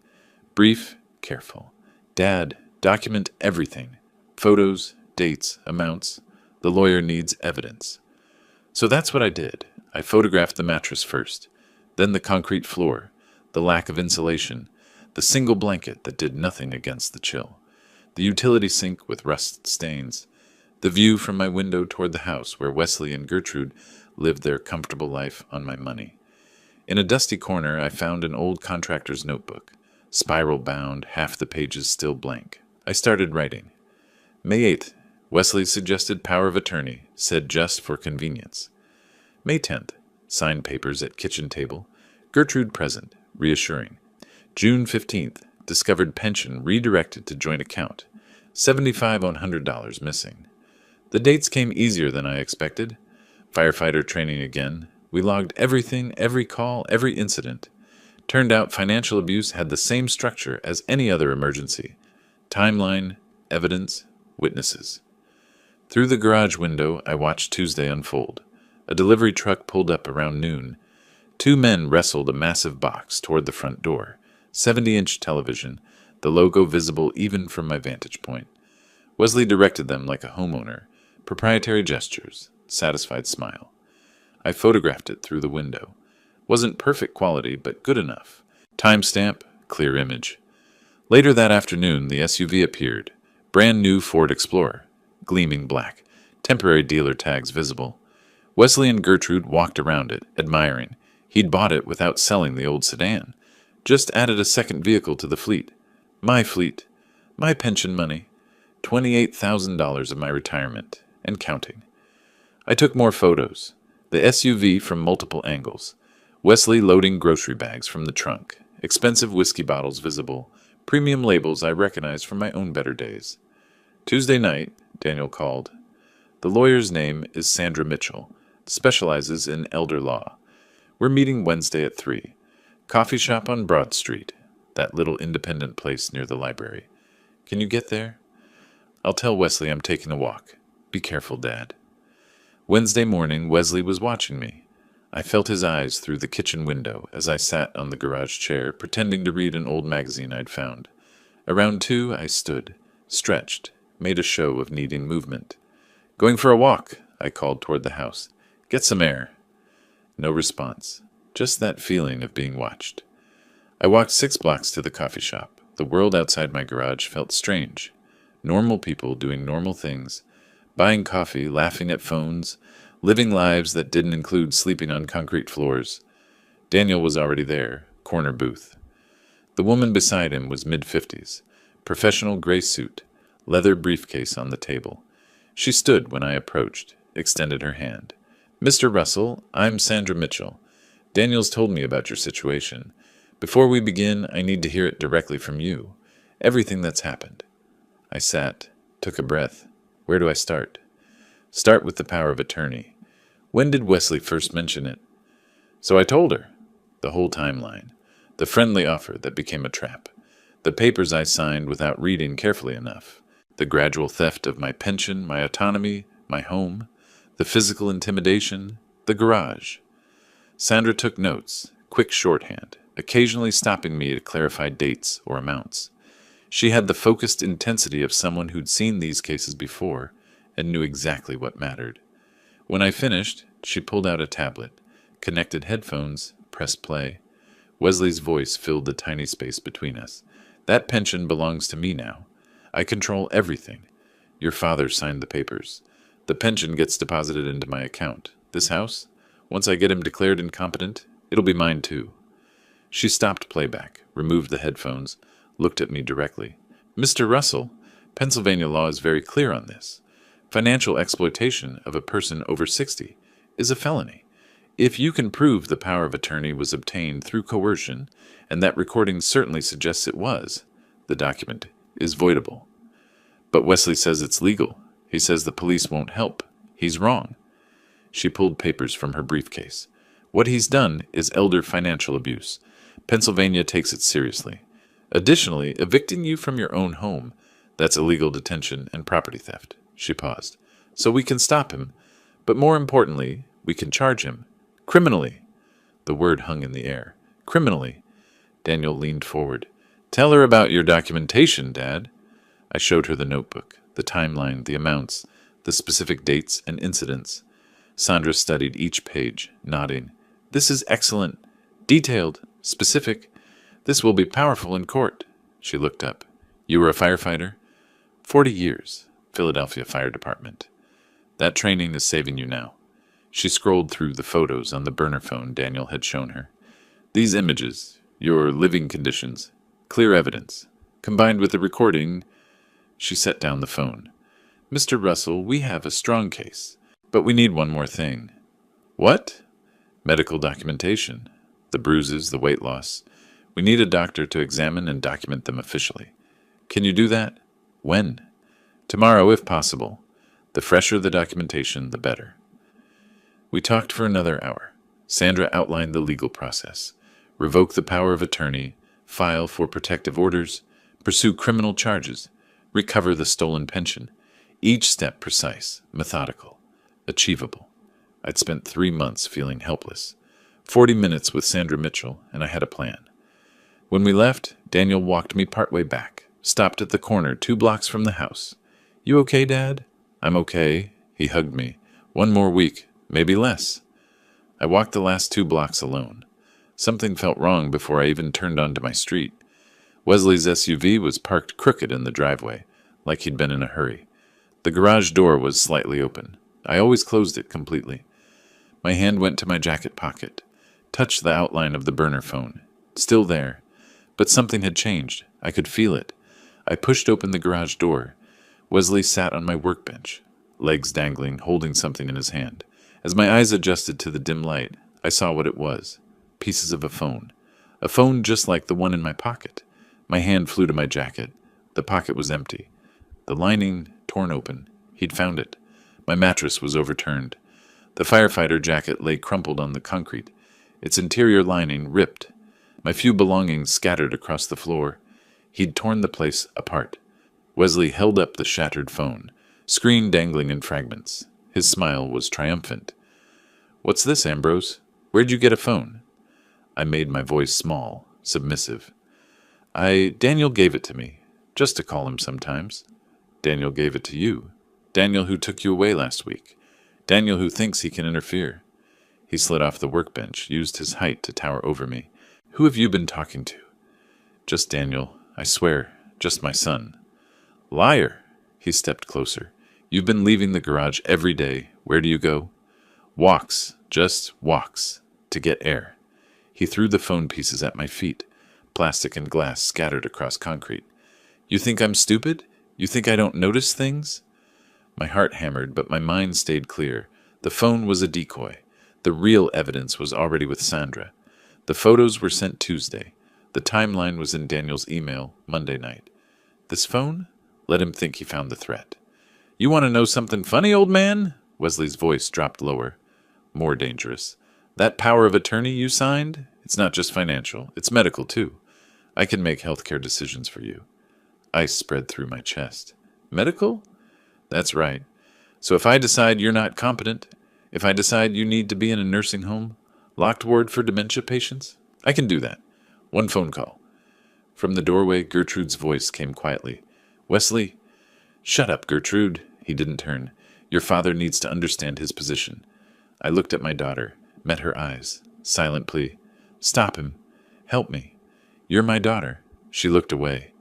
Brief, careful. Dad, document everything. Photos, dates, amounts. The lawyer needs evidence. So that's what I did. I photographed the mattress first, then the concrete floor, the lack of insulation, the single blanket that did nothing against the chill, the utility sink with rust stains, the view from my window toward the house where Wesley and Gertrude lived their comfortable life on my money. In a dusty corner, I found an old contractor's notebook, spiral-bound, half the pages still blank. I started writing. May 8th, Wesley suggested power of attorney, said just for convenience. May 10th, signed papers at kitchen table, Gertrude present, reassuring. June 15th, discovered pension redirected to joint account, $75 on $100 missing. The dates came easier than I expected. Firefighter training again. We logged everything, every call, every incident. Turned out financial abuse had the same structure as any other emergency. Timeline, evidence, witnesses. Through the garage window, I watched Tuesday unfold. A delivery truck pulled up around noon. 2 men wrestled a massive box toward the front door. 70-inch television, the logo visible even from my vantage point. Wesley directed them like a homeowner. Proprietary gestures, satisfied smile. I photographed it through the window. Wasn't perfect quality, but good enough. Timestamp, clear image. Later that afternoon, the SUV appeared. Brand new Ford Explorer, gleaming black, temporary dealer tags visible. Wesley and Gertrude walked around it, admiring. He'd bought it without selling the old sedan. Just added a second vehicle to the fleet. My fleet. My pension money. $28,000 of my retirement. And counting. I took more photos. The SUV from multiple angles. Wesley loading grocery bags from the trunk. Expensive whiskey bottles visible. Premium labels I recognized from my own better days. Tuesday night, Daniel called. The lawyer's name is Sandra Mitchell. Specializes in elder law. We're meeting Wednesday at 3. Coffee shop on Broad Street. That little independent place near the library. Can you get there? I'll tell Wesley I'm taking a walk. Be careful, Dad. Wednesday morning, Wesley was watching me. I felt his eyes through the kitchen window as I sat on the garage chair, pretending to read an old magazine I'd found. Around 2, I stood, stretched, made a show of needing movement. Going for a walk, I called toward the house. Get some air. No response. Just that feeling of being watched. I walked 6 blocks to the coffee shop. The world outside my garage felt strange. Normal people doing normal things. Buying coffee, laughing at phones, living lives that didn't include sleeping on concrete floors. Daniel was already there, corner booth. The woman beside him was mid-50s, professional gray suit, leather briefcase on the table. She stood when I approached, extended her hand. Mr. Russell, I'm Sandra Mitchell. Daniel's told me about your situation. Before we begin, I need to hear it directly from you. Everything that's happened. I sat, took a breath. Where do I start? Start with the power of attorney. When did Wesley first mention it? So I told her. The whole timeline. The friendly offer that became a trap. The papers I signed without reading carefully enough. The gradual theft of my pension, my autonomy, my home. The physical intimidation. The garage. Sandra took notes, quick shorthand, occasionally stopping me to clarify dates or amounts. She had the focused intensity of someone who'd seen these cases before and knew exactly what mattered. When I finished, she pulled out a tablet, connected headphones, pressed play. Wesley's voice filled the tiny space between us. That pension belongs to me now. I control everything. Your father signed the papers. The pension gets deposited into my account. This house? Once I get him declared incompetent, it'll be mine too. She stopped playback, removed the headphones, looked at me directly. Mr. Russell, Pennsylvania law is very clear on this. Financial exploitation of a person over 60 is a felony. If you can prove the power of attorney was obtained through coercion, and that recording certainly suggests it was, the document is voidable. But Wesley says it's legal. He says the police won't help. He's wrong. She pulled papers from her briefcase. What he's done is elder financial abuse. Pennsylvania takes it seriously. Additionally, evicting you from your own home, that's illegal detention and property theft. She paused. So we can stop him, but more importantly, we can charge him. Criminally. The word hung in the air. Criminally. Daniel leaned forward. Tell her about your documentation, Dad. I showed her the notebook, the timeline, the amounts, the specific dates and incidents. Sandra studied each page, nodding. This is excellent. Detailed. Specific. This will be powerful in court. She looked up. You were a firefighter? 40 years. Philadelphia Fire Department. That training is saving you now. She scrolled through the photos on the burner phone Daniel had shown her. These images, your living conditions, clear evidence, combined with the recording. She set down the phone. Mr. Russell, we have a strong case, but we need one more thing. What? Medical documentation. The bruises, the weight loss. We need a doctor to examine and document them officially. Can you do that? When? Tomorrow, if possible. The fresher the documentation, the better. We talked for another hour. Sandra outlined the legal process. Revoke the power of attorney, file for protective orders, pursue criminal charges, recover the stolen pension. Each step precise, methodical, achievable. I'd spent 3 months feeling helpless. 40 minutes with Sandra Mitchell, and I had a plan. When we left, Daniel walked me partway back, stopped at the corner 2 blocks from the house. You okay, Dad? I'm okay. He hugged me. 1 more week, maybe less. I walked the last 2 blocks alone. Something felt wrong before I even turned onto my street. Wesley's SUV was parked crooked in the driveway, like he'd been in a hurry. The garage door was slightly open. I always closed it completely. My hand went to my jacket pocket, touched the outline of the burner phone. Still there. But something had changed. I could feel it. I pushed open the garage door. Wesley sat on my workbench, legs dangling, holding something in his hand. As my eyes adjusted to the dim light, I saw what it was. Pieces of a phone. A phone just like the one in my pocket. My hand flew to my jacket. The pocket was empty. The lining torn open. He'd found it. My mattress was overturned. The firefighter jacket lay crumpled on the concrete, its interior lining ripped. My few belongings scattered across the floor. He'd torn the place apart. Wesley held up the shattered phone, screen dangling in fragments. His smile was triumphant. What's this, Ambrose? Where'd you get a phone? I made my voice small, submissive. Daniel gave it to me, just to call him sometimes. Daniel gave it to you. Daniel who took you away last week. Daniel who thinks he can interfere. He slid off the workbench, used his height to tower over me. Who have you been talking to? Just Daniel, I swear, just my son. Liar! He stepped closer. You've been leaving the garage every day. Where do you go? Walks, just walks, to get air. He threw the phone pieces at my feet, plastic and glass scattered across concrete. You think I'm stupid? You think I don't notice things? My heart hammered, but my mind stayed clear. The phone was a decoy. The real evidence was already with Sandra. The photos were sent Tuesday. The timeline was in Daniel's email Monday night. This phone? Let him think he found the threat. You want to know something funny, old man? Wesley's voice dropped lower. More dangerous. That power of attorney you signed? It's not just financial. It's medical, too. I can make healthcare decisions for you. Ice spread through my chest. Medical? That's right. So if I decide you're not competent, if I decide you need to be in a nursing home, locked ward for dementia patients, I can do that. One phone call. From the doorway, Gertrude's voice came quietly. Wesley, shut up, Gertrude. He didn't turn. Your father needs to understand his position. I looked at my daughter, met her eyes. Silent plea. Stop him. Help me. You're my daughter. She looked away.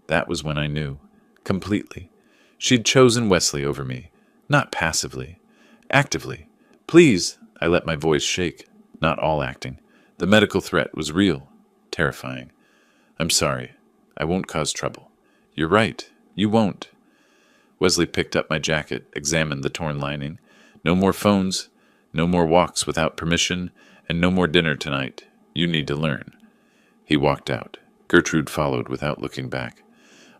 That was when I knew. Completely. She'd chosen Wesley over me. Not passively. Actively. Please, I let my voice shake. Not all acting. The medical threat was real. Terrifying. I'm sorry. I won't cause trouble. You're right. You won't. Wesley picked up my jacket, examined the torn lining. No more phones, no more walks without permission, and no more dinner tonight. You need to learn. He walked out. Gertrude followed without looking back.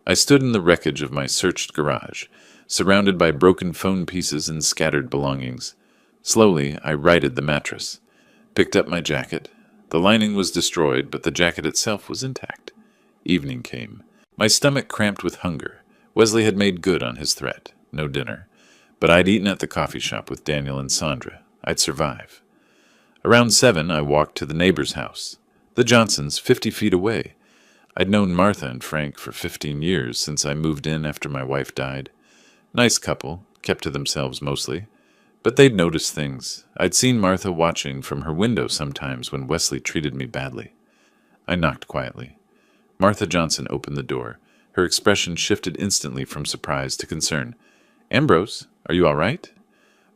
I stood in the wreckage of my searched garage, surrounded by broken phone pieces and scattered belongings. Slowly, I righted the mattress. Picked up my jacket. The lining was destroyed, but the jacket itself was intact. Evening came. My stomach cramped with hunger. Wesley had made good on his threat. No dinner. But I'd eaten at the coffee shop with Daniel and Sandra. I'd survive. Around 7, I walked to the neighbor's house. The Johnsons, 50 feet away. I'd known Martha and Frank for 15 years since I moved in after my wife died. Nice couple, kept to themselves mostly. But they'd noticed things. I'd seen Martha watching from her window sometimes when Wesley treated me badly. I knocked quietly. Martha Johnson opened the door. Her expression shifted instantly from surprise to concern. Ambrose, are you all right?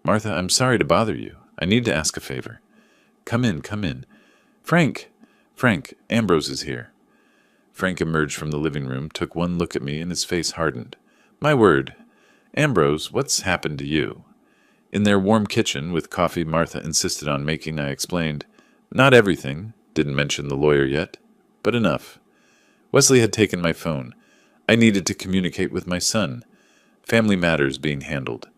Martha, I'm sorry to bother you. I need to ask a favor. Come in, come in. Frank, Ambrose is here. Frank emerged from the living room, took one look at me, and his face hardened. My word. Ambrose, what's happened to you? In their warm kitchen, with coffee Martha insisted on making, I explained. Not everything. Didn't mention the lawyer yet. But enough. Wesley had taken my phone. I needed to communicate with my son. Family matters being handled.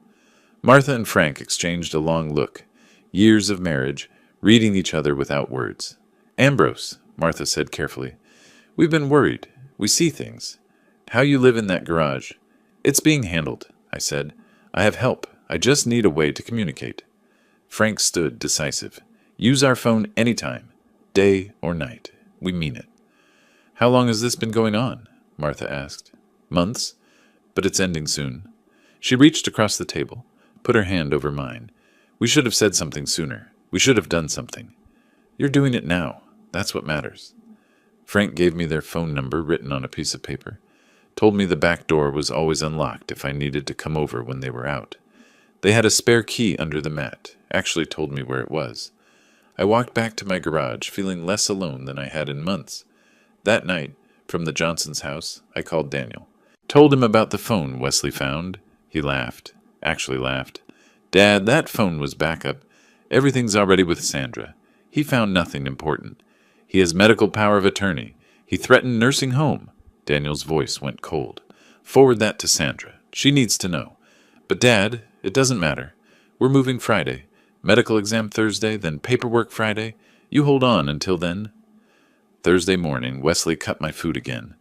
Martha and Frank exchanged a long look. Years of marriage, reading each other without words. Ambrose, Martha said carefully. We've been worried. We see things. How you live in that garage. It's being handled, I said. I have help. I just need a way to communicate. Frank stood decisive. Use our phone anytime, day or night. We mean it. How long has this been going on? Martha asked. Months, but it's ending soon. She reached across the table, put her hand over mine. We should have said something sooner. We should have done something. You're doing it now. That's what matters. Frank gave me their phone number written on a piece of paper. Told me the back door was always unlocked if I needed to come over when they were out. They had a spare key under the mat. Actually told me where it was. I walked back to my garage, feeling less alone than I had in months. That night, from the Johnsons' house, I called Daniel. Told him about the phone Wesley found. He laughed. Actually laughed. Dad, that phone was backup. Everything's already with Sandra. He found nothing important. He has medical power of attorney. He threatened nursing home. Daniel's voice went cold. Forward that to Sandra. She needs to know. But Dad, it doesn't matter. We're moving Friday. Medical exam Thursday, then paperwork Friday. You hold on until then. Thursday morning, Wesley cut my food again.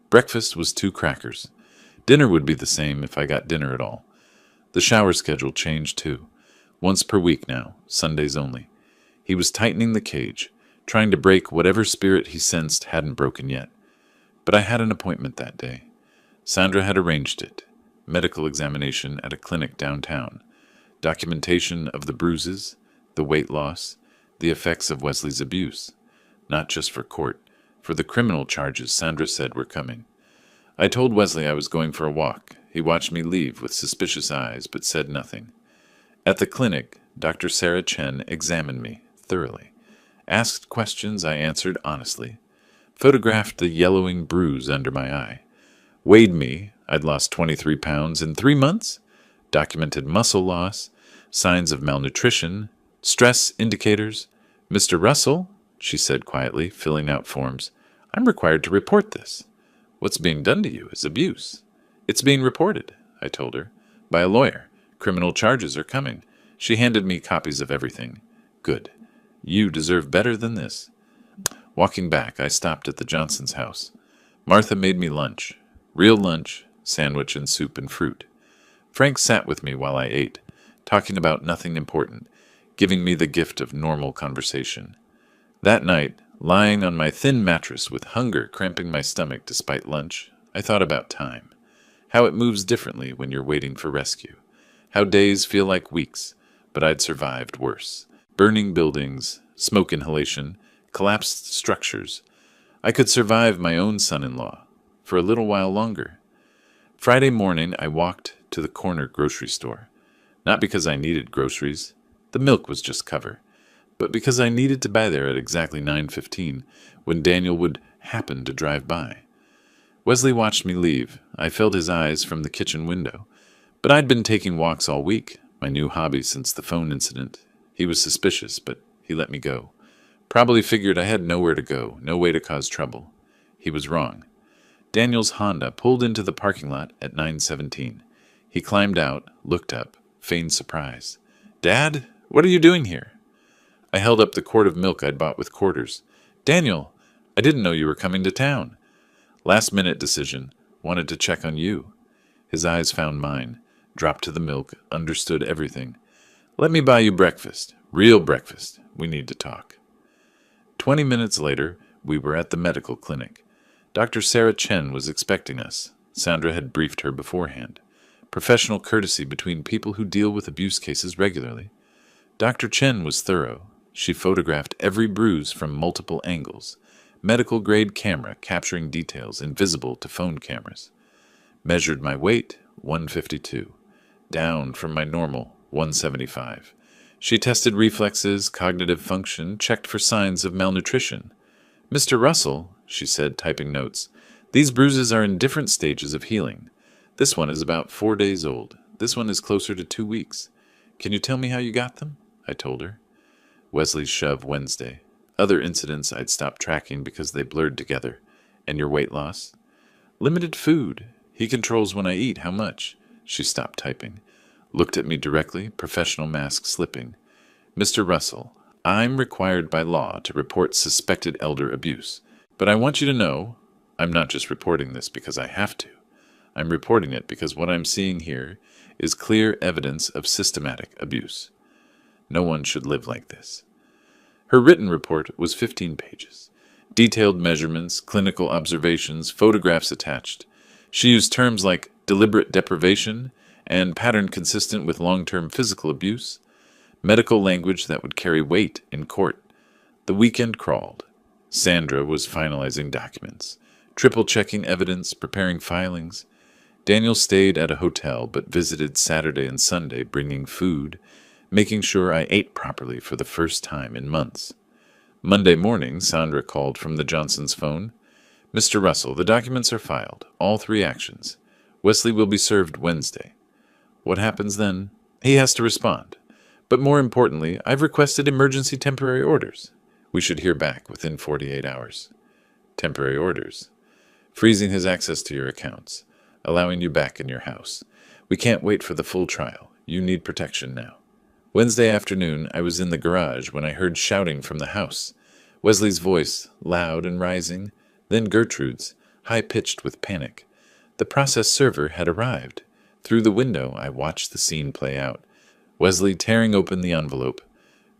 Breakfast was 2 crackers. Dinner would be the same if I got dinner at all. The shower schedule changed too. Once per week now, Sundays only. He was tightening the cage, trying to break whatever spirit he sensed hadn't broken yet. But I had an appointment that day. Sandra had arranged it. Medical examination at a clinic downtown. Documentation of the bruises, the weight loss, the effects of Wesley's abuse. Not just for court, for the criminal charges Sandra said were coming. I told Wesley I was going for a walk. He watched me leave with suspicious eyes, but said nothing. At the clinic, Dr. Sarah Chen examined me thoroughly. Asked questions I answered honestly. Photographed the yellowing bruise under my eye. Weighed me. I'd lost 23 pounds in 3 months. Documented muscle loss, signs of malnutrition, stress indicators. Mr. Russell, she said quietly, filling out forms, I'm required to report this. What's being done to you is abuse. It's being reported, I told her. By a lawyer. Criminal charges are coming. She handed me copies of everything. Good. You deserve better than this. Walking back, I stopped at the Johnsons' house. Martha made me lunch. Real lunch, sandwich and soup and fruit. Frank sat with me while I ate, talking about nothing important, giving me the gift of normal conversation. That night, lying on my thin mattress with hunger cramping my stomach despite lunch, I thought about time. How it moves differently when you're waiting for rescue. How days feel like weeks, but I'd survived worse. Burning buildings, smoke inhalation, collapsed structures. I could survive my own son-in-law for a little while longer. Friday morning, I walked to the corner grocery store. Not because I needed groceries. The milk was just cover. But because I needed to buy there at exactly 9:15 when Daniel would happen to drive by. Wesley watched me leave. I felt his eyes from the kitchen window. But I'd been taking walks all week, my new hobby since the phone incident. He was suspicious, but he let me go. Probably figured I had nowhere to go, no way to cause trouble. He was wrong. Daniel's Honda pulled into the parking lot at 9:17. He climbed out, looked up, feigned surprise. "Dad, what are you doing here?" I held up the quart of milk I'd bought with quarters. "Daniel, I didn't know you were coming to town." Last-minute decision. Wanted to check on you. His eyes found mine. Dropped to the milk. Understood everything. "Let me buy you breakfast. Real breakfast. We need to talk." 20 minutes later, we were at the medical clinic. Dr. Sarah Chen was expecting us. Sandra had briefed her beforehand. Professional courtesy between people who deal with abuse cases regularly. Dr. Chen was thorough. She photographed every bruise from multiple angles. Medical-grade camera capturing details invisible to phone cameras. Measured my weight, 152. Down from my normal, 175. She tested reflexes, cognitive function, checked for signs of malnutrition. "Mr. Russell," she said, typing notes, "these bruises are in different stages of healing. This one is about 4 days old. This one is closer to 2 weeks. Can you tell me how you got them?" I told her. Wesley's shove Wednesday. Other incidents I'd stopped tracking because they blurred together. "And your weight loss?" "Limited food. He controls when I eat, how much." She stopped typing. Looked at me directly, professional mask slipping. "Mr. Russell, I'm required by law to report suspected elder abuse. But I want you to know, I'm not just reporting this because I have to. I'm reporting it because what I'm seeing here is clear evidence of systematic abuse. No one should live like this." Her written report was 15 pages. Detailed measurements, clinical observations, photographs attached. She used terms like deliberate deprivation and pattern consistent with long-term physical abuse, medical language that would carry weight in court. The weekend crawled. Sandra was finalizing documents, triple-checking evidence, preparing filings. Daniel stayed at a hotel but visited Saturday and Sunday, bringing food, making sure I ate properly for the first time in months. Monday morning, Sandra called from the Johnsons' phone. "Mr. Russell, the documents are filed, all 3 actions. Wesley will be served Wednesday." What happens then? He has to respond. But more importantly, I've requested emergency temporary orders. We should hear back within 48 hours. Temporary orders. Freezing his access to your accounts. Allowing you back in your house. We can't wait for the full trial. You need protection now. Wednesday afternoon, I was in the garage when I heard shouting from the house. Wesley's voice, loud and rising, then Gertrude's, high-pitched with panic. The process server had arrived. Through the window, I watched the scene play out. Wesley tearing open the envelope,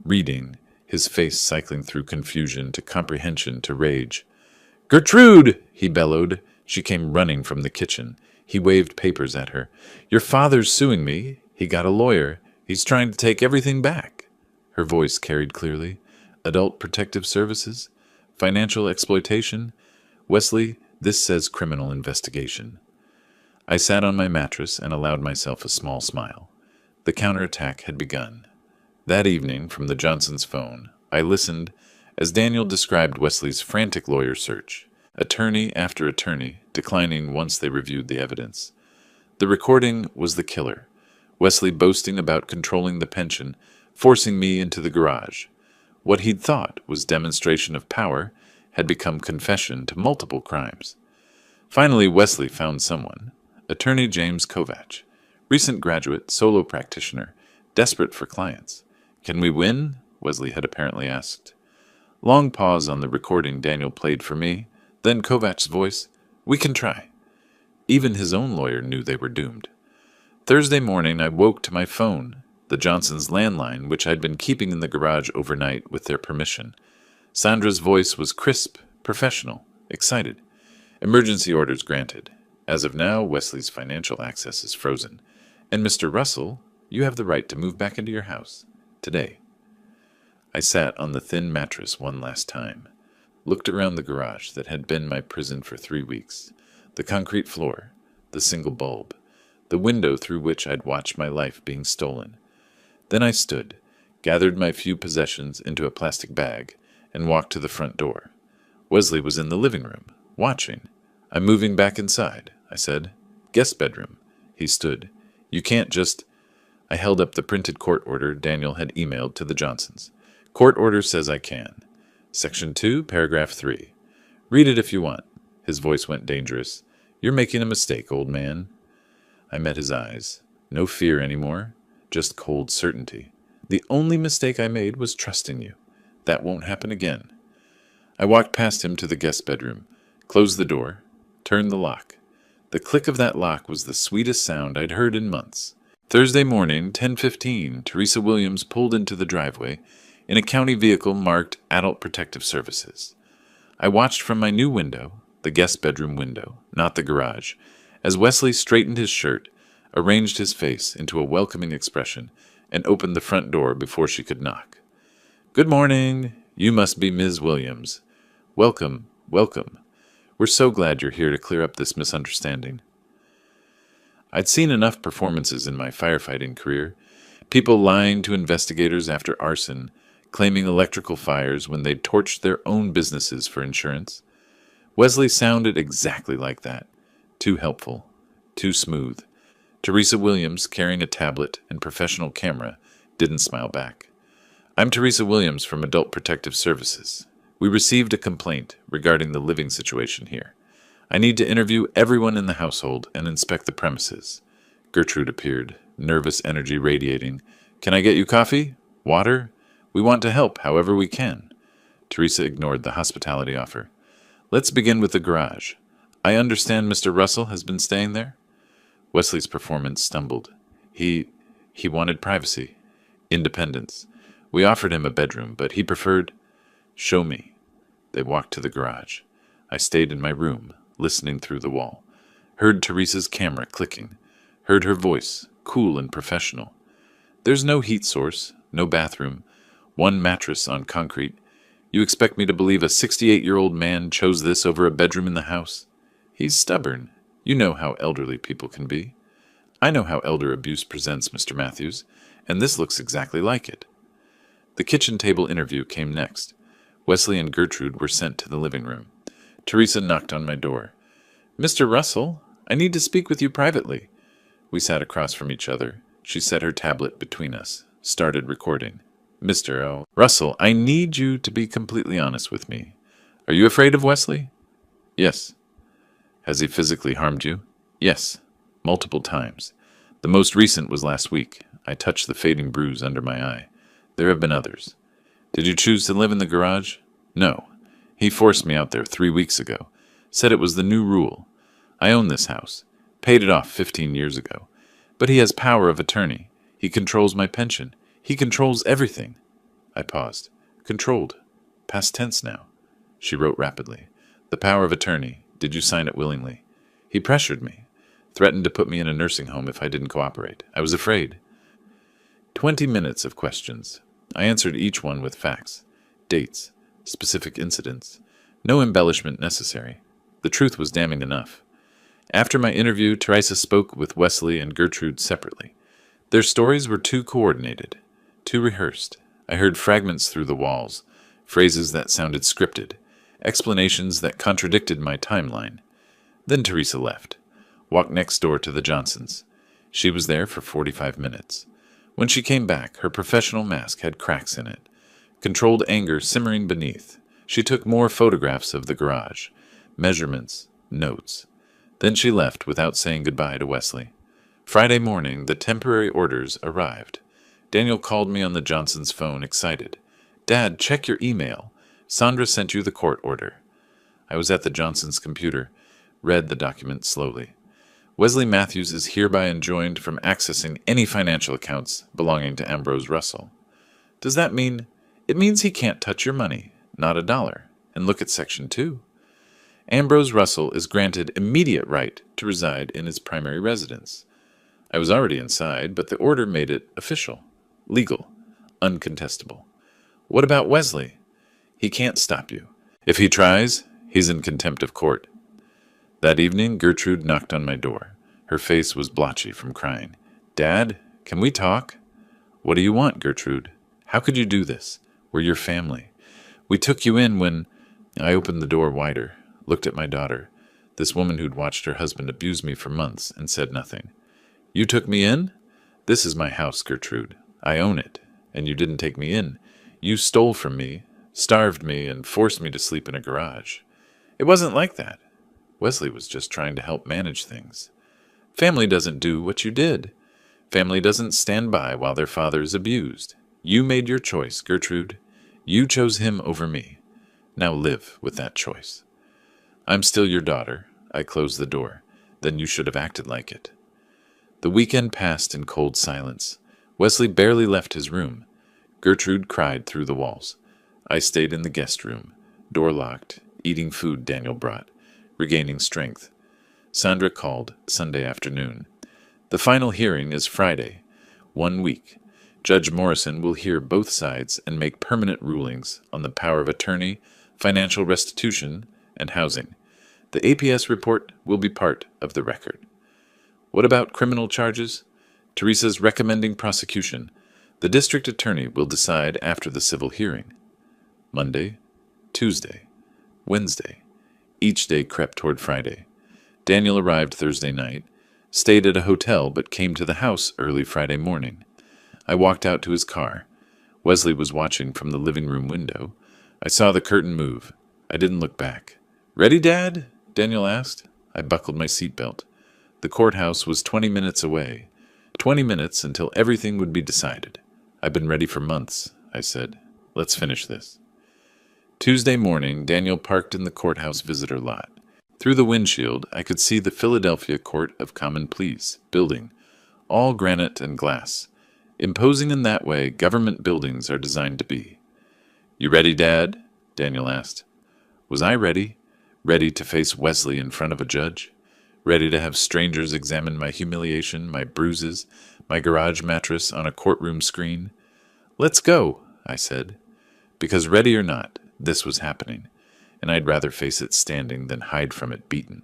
reading, his face cycling through confusion to comprehension to rage. "Gertrude!" he bellowed. She came running from the kitchen. He waved papers at her. "Your father's suing me. He got a lawyer. He's trying to take everything back." Her voice carried clearly. "Adult Protective Services? Financial exploitation? Wesley, this says criminal investigation." I sat on my mattress and allowed myself a small smile. The counterattack had begun. That evening, from the Johnsons' phone, I listened as Daniel described Wesley's frantic lawyer search, attorney after attorney declining once they reviewed the evidence. The recording was the killer. Wesley boasting about controlling the pension, forcing me into the garage. What he'd thought was demonstration of power had become confession to multiple crimes. Finally, Wesley found someone, Attorney James Kovach, Recent graduate, solo practitioner, desperate for clients. Can we win? Wesley had apparently asked. Long pause on the recording Daniel played for me, then Kovach's voice. We can try. Even his own lawyer knew they were doomed. Thursday morning I woke to my phone, the Johnsons' landline, which I'd been keeping in the garage overnight with their permission. Sandra's voice was crisp, professional, excited. Emergency orders granted. As of now, Wesley's financial access is frozen. And Mr. Russell, you have the right to move back into your house. Today. I sat on the thin mattress one last time. Looked around the garage that had been my prison for 3 weeks. The concrete floor. The single bulb. The window through which I'd watched my life being stolen. Then I stood, gathered my few possessions into a plastic bag, and walked to the front door. Wesley was in the living room, watching. I'm moving back inside, I said. Guest bedroom. He stood. You can't just... I held up the printed court order Daniel had emailed to the Johnsons. Court order says I can. Section 2, paragraph 3. Read it if you want. His voice went dangerous. You're making a mistake, old man. I met his eyes. No fear anymore, just cold certainty. The only mistake I made was trusting you. That won't happen again. I walked past him to the guest bedroom, closed the door, turned the lock. The click of that lock was the sweetest sound I'd heard in months. Thursday morning, 10:15, Teresa Williams pulled into the driveway in a county vehicle marked Adult Protective Services. I watched from my new window, the guest bedroom window, not the garage, as Wesley straightened his shirt, arranged his face into a welcoming expression, and opened the front door before she could knock. Good morning. You must be Ms. Williams. Welcome, welcome. We're so glad you're here to clear up this misunderstanding. I'd seen enough performances in my firefighting career. People lying to investigators after arson, claiming electrical fires when they'd torched their own businesses for insurance. Wesley sounded exactly like that. Too helpful. Too smooth. Teresa Williams, carrying a tablet and professional camera, didn't smile back. I'm Teresa Williams from Adult Protective Services. We received a complaint regarding the living situation here. I need to interview everyone in the household and inspect the premises. Gertrude appeared, nervous energy radiating. Can I get you coffee? Water? We want to help however we can. Teresa ignored the hospitality offer. Let's begin with the garage. I understand Mr. Russell has been staying there? Wesley's performance stumbled. He wanted privacy, independence. We offered him a bedroom, but he preferred... Show me. They walked to the garage. I stayed in my room, listening through the wall. Heard Teresa's camera clicking. Heard her voice, cool and professional. There's no heat source, no bathroom, one mattress on concrete. You expect me to believe a 68-year-old man chose this over a bedroom in the house? He's stubborn. You know how elderly people can be. I know how elder abuse presents, Mr. Matthews, and this looks exactly like it. The kitchen table interview came next. Wesley and Gertrude were sent to the living room. Teresa knocked on my door. Mr. Russell, I need to speak with you privately. We sat across from each other. She set her tablet between us, started recording. Mr. Russell, I need you to be completely honest with me. Are you afraid of Wesley? Yes. Has he physically harmed you? Yes, multiple times. The most recent was last week. I touched the fading bruise under my eye. There have been others. Did you choose to live in the garage? No. He forced me out there 3 weeks ago. Said it was the new rule. I own this house. Paid it off 15 years ago. But he has power of attorney. He controls my pension. He controls everything. I paused. Controlled. Past tense now. She wrote rapidly. The power of attorney. Did you sign it willingly? He pressured me. Threatened to put me in a nursing home if I didn't cooperate. I was afraid. 20 minutes of questions. I answered each one with facts, dates, specific incidents. No embellishment necessary. The truth was damning enough. After my interview, Teresa spoke with Wesley and Gertrude separately. Their stories were too coordinated, too rehearsed. I heard fragments through the walls, phrases that sounded scripted, explanations that contradicted my timeline. Then Teresa left, walked next door to the Johnsons. She was there for 45 minutes. When she came back, her professional mask had cracks in it, controlled anger simmering beneath. She took more photographs of the garage, measurements, notes. Then she left without saying goodbye to Wesley. Friday morning, the temporary orders arrived. Daniel called me on the Johnsons' phone, excited. "Dad, check your email. Sandra sent you the court order." I was at the Johnsons' computer, read the document slowly. Wesley Matthews is hereby enjoined from accessing any financial accounts belonging to Ambrose Russell. Does that mean? It means he can't touch your money, not a dollar. And look at Section 2. Ambrose Russell is granted immediate right to reside in his primary residence. I was already inside, but the order made it official, legal, uncontestable. What about Wesley? He can't stop you. If he tries, he's in contempt of court. That evening, Gertrude knocked on my door. Her face was blotchy from crying. "Dad, can we talk?" "What do you want, Gertrude? How could you do this? We're your family. We took you in when—" I opened the door wider, looked at my daughter, this woman who'd watched her husband abuse me for months, and said nothing. "You took me in? This is my house, Gertrude. I own it. And you didn't take me in. You stole from me, starved me, and forced me to sleep in a garage. It wasn't like that. Wesley was just trying to help manage things. Family doesn't do what you did. Family doesn't stand by while their father is abused. You made your choice, Gertrude. You chose him over me. Now live with that choice. I'm still your daughter." I closed the door. "Then you should have acted like it." The weekend passed in cold silence. Wesley barely left his room. Gertrude cried through the walls. I stayed in the guest room, door locked, eating food Daniel brought, regaining strength. Sandra called Sunday afternoon. The final hearing is Friday. 1 week. Judge Morrison will hear both sides and make permanent rulings on the power of attorney, financial restitution, and housing. The APS report will be part of the record. What about criminal charges? Teresa's recommending prosecution. The district attorney will decide after the civil hearing. Monday, Tuesday, Wednesday. Each day crept toward Friday. Daniel arrived Thursday night, stayed at a hotel but came to the house early Friday morning. I walked out to his car. Wesley was watching from the living room window. I saw the curtain move. I didn't look back. "Ready, Dad?" Daniel asked. I buckled my seatbelt. The courthouse was 20 minutes away. 20 minutes until everything would be decided. "I've been ready for months," I said. "Let's finish this." Tuesday morning, Daniel parked in the courthouse visitor lot. Through the windshield, I could see the Philadelphia Court of Common Pleas building, all granite and glass, imposing in that way government buildings are designed to be. "You ready, Dad?" Daniel asked. Was I ready? Ready to face Wesley in front of a judge? Ready to have strangers examine my humiliation, my bruises, my garage mattress on a courtroom screen? "Let's go," I said. Because ready or not, this was happening, and I'd rather face it standing than hide from it beaten.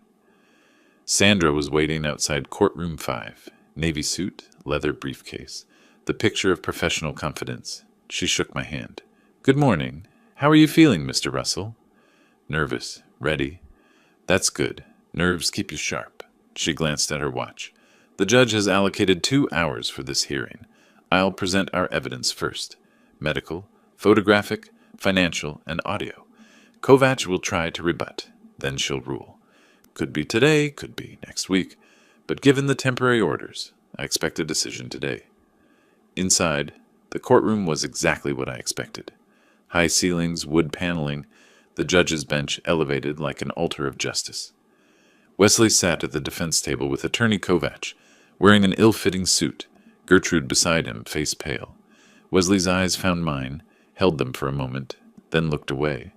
Sandra was waiting outside courtroom 5, navy suit, leather briefcase, the picture of professional confidence. She shook my hand. "Good morning. How are you feeling, Mr. Russell?" "Nervous. Ready." "That's good. Nerves keep you sharp." She glanced at her watch. "The judge has allocated 2 hours for this hearing. I'll present our evidence first. Medical, photographic, financial, and audio. Kovach will try to rebut. Then she'll rule. Could be today, could be next week. But given the temporary orders, I expect a decision today." Inside, the courtroom was exactly what I expected. High ceilings, wood paneling, the judge's bench elevated like an altar of justice. Wesley sat at the defense table with Attorney Kovach, wearing an ill-fitting suit, Gertrude beside him, face pale. Wesley's eyes found mine, held them for a moment, then looked away.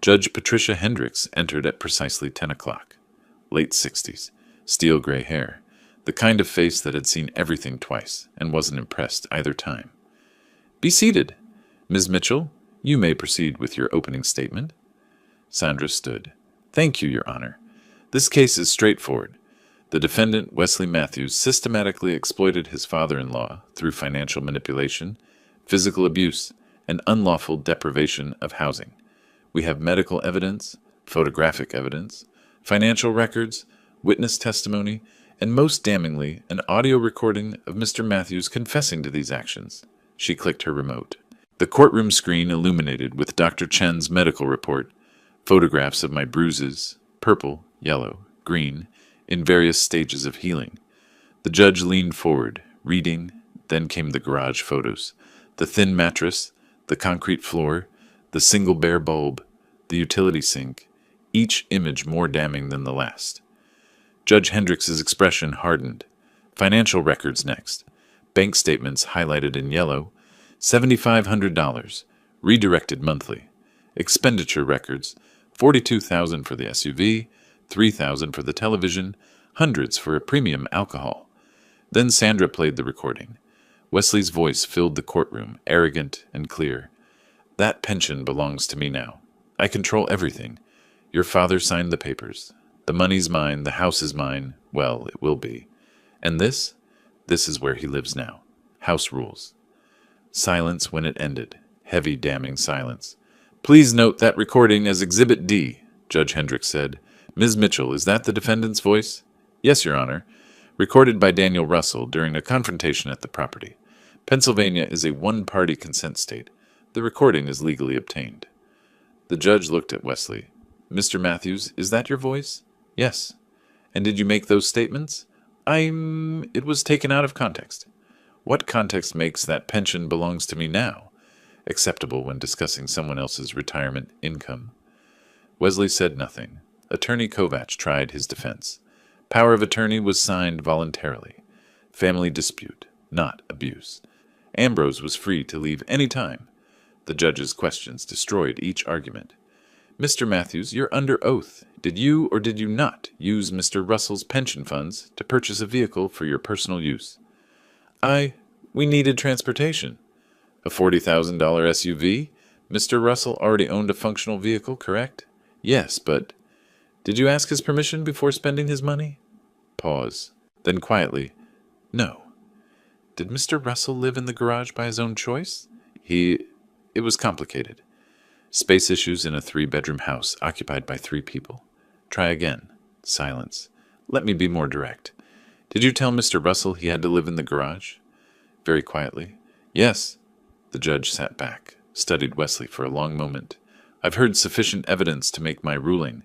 Judge Patricia Hendricks entered at precisely 10 o'clock. Late 60s, steel-gray hair, the kind of face that had seen everything twice and wasn't impressed either time. "Be seated. Ms. Mitchell, you may proceed with your opening statement." Sandra stood. "Thank you, Your Honor. This case is straightforward. The defendant, Wesley Matthews, systematically exploited his father-in-law through financial manipulation, physical abuse, and unlawful deprivation of housing. We have medical evidence, photographic evidence, financial records, witness testimony, and most damningly, an audio recording of Mr. Matthews confessing to these actions." She clicked her remote. The courtroom screen illuminated with Dr. Chen's medical report, photographs of my bruises, purple, yellow, green, in various stages of healing. The judge leaned forward, reading. Then came the garage photos. The thin mattress, the concrete floor, the single bare bulb, the utility sink, each image more damning than the last. Judge Hendricks's expression hardened. Financial records next. Bank statements highlighted in yellow. $7,500, redirected monthly. Expenditure records. $42,000 for the SUV, $3,000 for the television, hundreds for a premium alcohol. Then Sandra played the recording. Wesley's voice filled the courtroom, arrogant and clear. That pension belongs to me now. I control everything. Your father signed the papers. The money's mine, the house is mine. Well, it will be. And this is where he lives now. House rules. Silence when it ended. Heavy, damning silence. Please note that recording as Exhibit D, Judge Hendricks said. Ms. Mitchell, is that the defendant's voice? Yes, Your Honor. Recorded by Daniel Russell during a confrontation at the property. Pennsylvania is a one-party consent state. The recording is legally obtained. The judge looked at Wesley. Mr. Matthews, is that your voice? Yes. And did you make those statements? It was taken out of context. What context makes that pension belongs to me now acceptable when discussing someone else's retirement income? Wesley said nothing. Attorney Kovach tried his defense. Power of attorney was signed voluntarily. Family dispute, not abuse. Ambrose was free to leave any time. The judge's questions destroyed each argument. Mr. Matthews, you're under oath. Did you or did you not use Mr. Russell's pension funds to purchase a vehicle for your personal use? We needed transportation. A $40,000 SUV? Mr. Russell already owned a functional vehicle, correct? Yes, but did you ask his permission before spending his money? Pause. Then quietly, no. Did Mr. Russell live in the garage by his own choice? It was complicated. Space issues in a 3-bedroom house occupied by 3 people. Try again. Silence. Let me be more direct. Did you tell Mr. Russell he had to live in the garage? Very quietly. Yes. The judge sat back, studied Wesley for a long moment. I've heard sufficient evidence to make my ruling.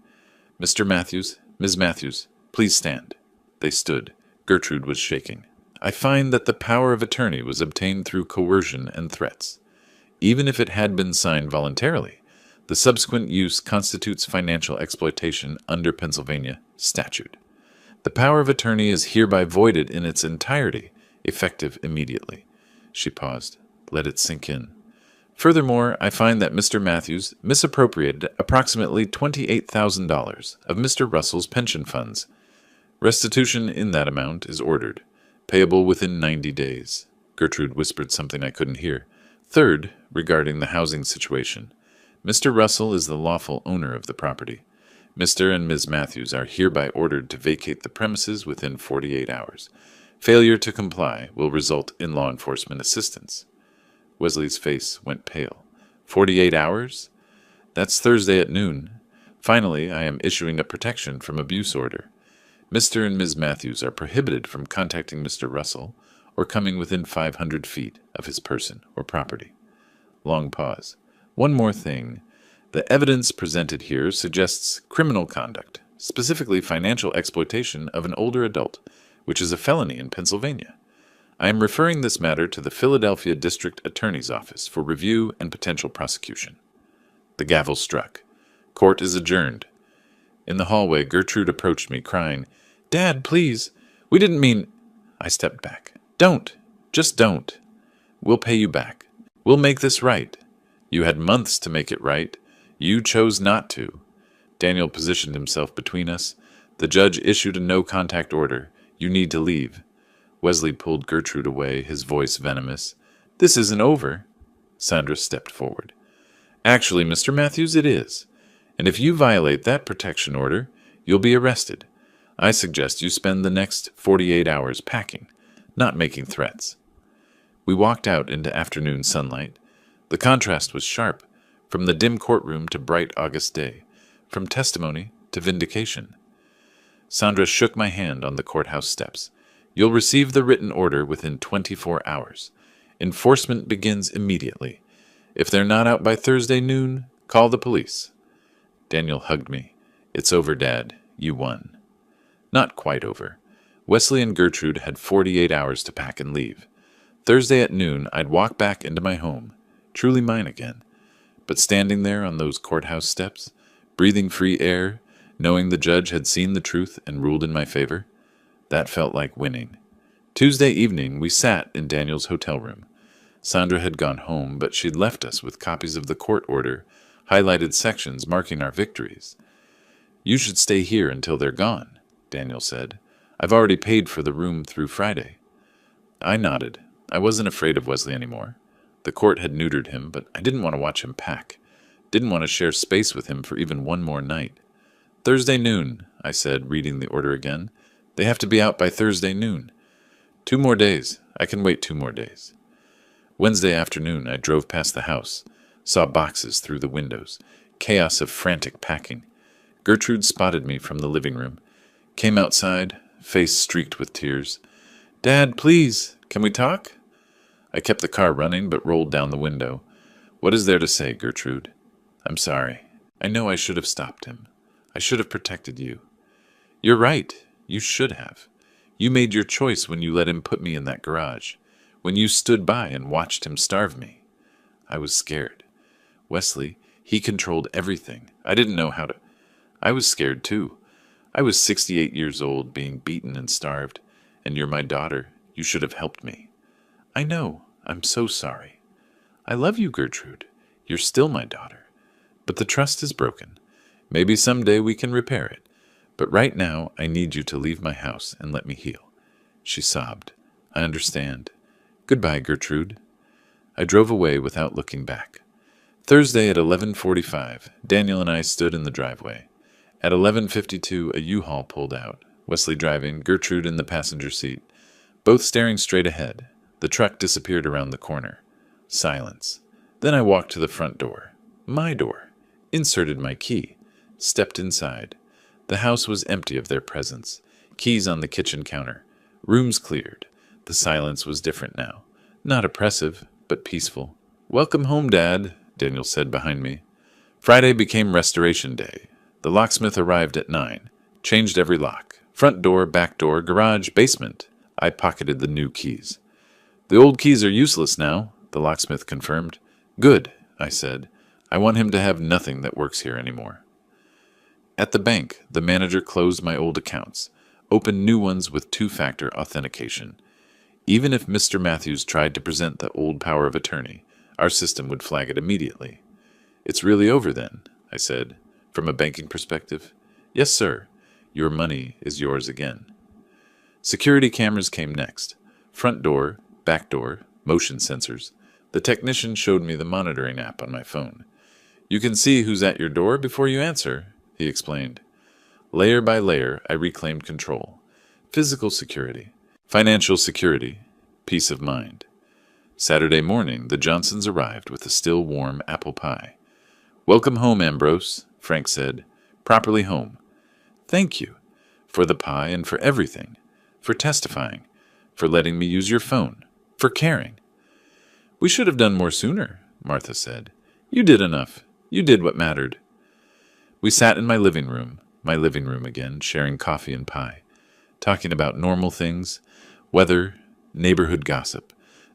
Mr. Matthews, Ms. Matthews, please stand. They stood. Gertrude was shaking. I find that the power of attorney was obtained through coercion and threats. Even if it had been signed voluntarily, the subsequent use constitutes financial exploitation under Pennsylvania statute. The power of attorney is hereby voided in its entirety, effective immediately. She paused. Let it sink in. Furthermore, I find that Mr. Matthews misappropriated approximately $28,000 of Mr. Russell's pension funds. Restitution in that amount is ordered, payable within 90 days. Gertrude whispered something I couldn't hear. Third, regarding the housing situation, Mr. Russell is the lawful owner of the property. Mr. and Ms. Matthews are hereby ordered to vacate the premises within 48 hours. Failure to comply will result in law enforcement assistance. Wesley's face went pale. 48 hours? That's Thursday at noon. Finally, I am issuing a protection from abuse order. Mr. and Ms. Matthews are prohibited from contacting Mr. Russell or coming within 500 feet of his person or property. Long pause. One more thing. The evidence presented here suggests criminal conduct, specifically financial exploitation of an older adult, which is a felony in Pennsylvania. I am referring this matter to the Philadelphia District Attorney's Office for review and potential prosecution. The gavel struck. Court is adjourned. In the hallway, Gertrude approached me, crying, Dad, please. We didn't mean... I stepped back. Don't. Just don't. We'll pay you back. We'll make this right. You had months to make it right. You chose not to. Daniel positioned himself between us. The judge issued a no-contact order. You need to leave. Wesley pulled Gertrude away, his voice venomous. This isn't over. Sandra stepped forward. Actually, Mr. Matthews, it is. And if you violate that protection order, you'll be arrested. I suggest you spend the next 48 hours packing, not making threats. We walked out into afternoon sunlight. The contrast was sharp, from the dim courtroom to bright August day, from testimony to vindication. Sandra shook my hand on the courthouse steps. You'll receive the written order within 24 hours. Enforcement begins immediately. If they're not out by Thursday noon, call the police. Daniel hugged me. It's over, Dad. You won. Not quite over. Wesley and Gertrude had 48 hours to pack and leave. Thursday at noon, I'd walk back into my home, truly mine again. But standing there on those courthouse steps, breathing free air, knowing the judge had seen the truth and ruled in my favor, that felt like winning. Tuesday evening, we sat in Daniel's hotel room. Sandra had gone home, but she'd left us with copies of the court order, highlighted sections marking our victories. "You should stay here until they're gone," Daniel said. "I've already paid for the room through Friday." I nodded. I wasn't afraid of Wesley anymore. The court had neutered him, but I didn't want to watch him pack. Didn't want to share space with him for even one more night. "Thursday noon," I said, reading the order again. "They have to be out by Thursday noon. 2 more days. I can wait 2 more days." Wednesday afternoon, I drove past the house, saw boxes through the windows, chaos of frantic packing. Gertrude spotted me from the living room, came outside, face streaked with tears. "Dad, please, can we talk?" I kept the car running but rolled down the window. "What is there to say, Gertrude?" "I'm sorry. I know I should have stopped him. I should have protected you." "You're right. You should have. You made your choice when you let him put me in that garage, when you stood by and watched him starve me." I was scared. Wesley, he controlled everything. I didn't know how to. I was scared too. I was 68 years old, being beaten and starved, and you're my daughter. You should have helped me. "I know. I'm so sorry." "I love you, Gertrude. You're still my daughter. But the trust is broken. Maybe someday we can repair it. But right now, I need you to leave my house and let me heal." She sobbed. "I understand. Goodbye, Gertrude." I drove away without looking back. Thursday at 11:45, Daniel and I stood in the driveway. At 11:52, a U-Haul pulled out, Wesley driving, Gertrude in the passenger seat, both staring straight ahead. The truck disappeared around the corner. Silence. Then I walked to the front door. My door. Inserted my key. Stepped inside. The house was empty of their presence. Keys on the kitchen counter. Rooms cleared. The silence was different now. Not oppressive, but peaceful. "Welcome home, Dad," Daniel said behind me. Friday became Restoration Day. The locksmith arrived at 9. Changed every lock. Front door, back door, garage, basement. I pocketed the new keys. "The old keys are useless now," the locksmith confirmed. "Good," I said. "I want him to have nothing that works here anymore." At the bank, the manager closed my old accounts, opened new ones with 2-factor authentication. Even if Mr. Matthews tried to present the old power of attorney, our system would flag it immediately. "It's really over then," I said, "from a banking perspective?" "Yes, sir. Your money is yours again." Security cameras came next. Front door, back door, motion sensors. The technician showed me the monitoring app on my phone. "You can see who's at your door before you answer," he explained. Layer by layer, I reclaimed control. Physical security, financial security, peace of mind. Saturday morning, the Johnsons arrived with a still warm apple pie. "Welcome home, Ambrose," Frank said. "Properly home." "Thank you. For the pie and for everything. For testifying. For letting me use your phone. For caring." "We should have done more sooner," Martha said. "You did enough. You did what mattered." We sat in my living room again, sharing coffee and pie, talking about normal things, weather, neighborhood gossip,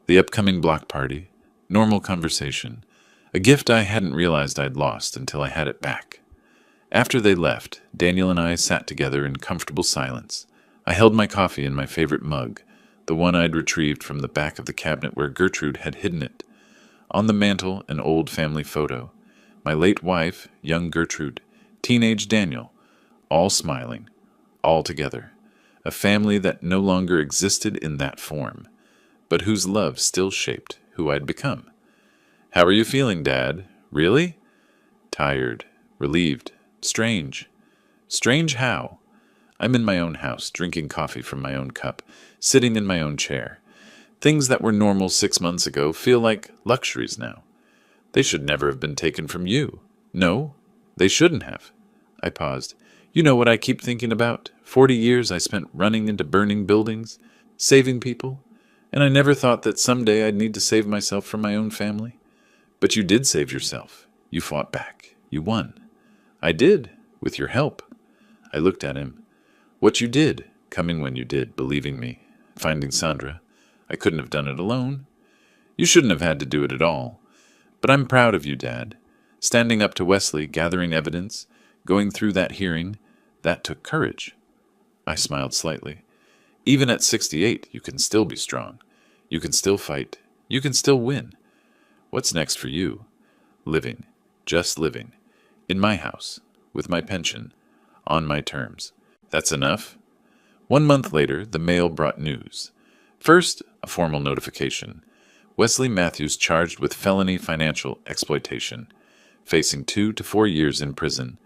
the upcoming block party, normal conversation, a gift I hadn't realized I'd lost until I had it back. After they left, Daniel and I sat together in comfortable silence. I held my coffee in my favorite mug, the one I'd retrieved from the back of the cabinet where Gertrude had hidden it. On the mantel, an old family photo. My late wife, young Gertrude, teenage Daniel, all smiling, all together. A family that no longer existed in that form, but whose love still shaped who I'd become. "How are you feeling, Dad? Really?" "Tired, relieved, strange." "Strange how?" "I'm in my own house, drinking coffee from my own cup, sitting in my own chair. Things that were normal 6 months ago feel like luxuries now. They should never have been taken from you. No, they shouldn't have." I paused. "You know what I keep thinking about? 40 years I spent running into burning buildings, saving people, and I never thought that someday I'd need to save myself from my own family. But you did save yourself. You fought back. You won." "I did, with your help." I looked at him. "What you did, Coming when you did, believing me, finding Sandra. I couldn't have done it alone. You shouldn't have had to do it at all. But I'm proud of you, Dad. Standing up to Wesley, gathering evidence, going through that hearing, that took courage. I smiled slightly. Even at 68, you can still be strong. You can still fight. You can still win. What's next for you? Living. Just living. In my house. With my pension. On my terms. That's enough? 1 month later, the mail brought news. First, a formal notification. Wesley Matthews charged with felony financial exploitation, facing 2 to 4 years in prison.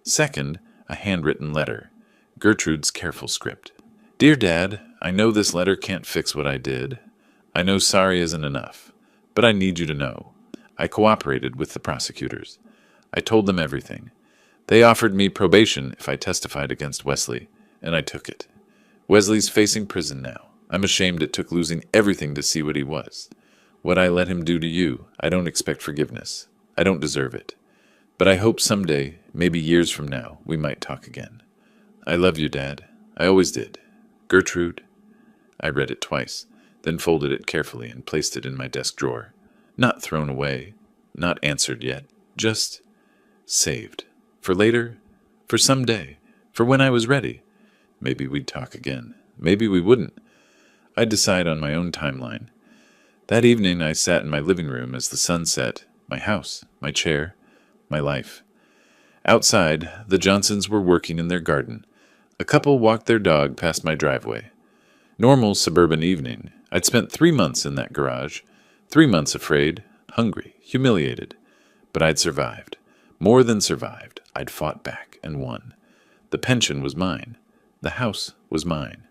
Second, a handwritten letter. Gertrude's careful script. Dear Dad, I know this letter can't fix what I did. I know sorry isn't enough, but I need you to know. I cooperated with the prosecutors. I told them everything. They offered me probation if I testified against Wesley, and I took it. Wesley's facing prison now. I'm ashamed it took losing everything to see what he was. What I let him do to you, I don't expect forgiveness. I don't deserve it. But I hope someday, maybe years from now, we might talk again. I love you, Dad. I always did. Gertrude. I read it twice, then folded it carefully and placed it in my desk drawer. Not thrown away, not answered yet, just saved. For later, for someday, for when I was ready. Maybe we'd talk again. Maybe we wouldn't. I'd decide on my own timeline. That evening I sat in my living room as the sun set, my house, my chair, my life. Outside, the Johnsons were working in their garden. A couple walked their dog past my driveway. Normal suburban evening. I'd spent 3 months in that garage. 3 months afraid, hungry, humiliated. But I'd survived. More than survived. I'd fought back and won. The pension was mine. The house was mine.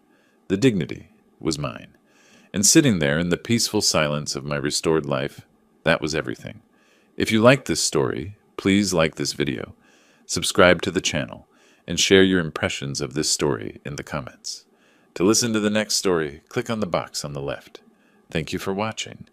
The dignity was mine. And sitting there in the peaceful silence of my restored life, that was everything. If you like this story, please like this video, subscribe to the channel, and share your impressions of this story in the comments. To listen to the next story, click on the box on the left. Thank you for watching.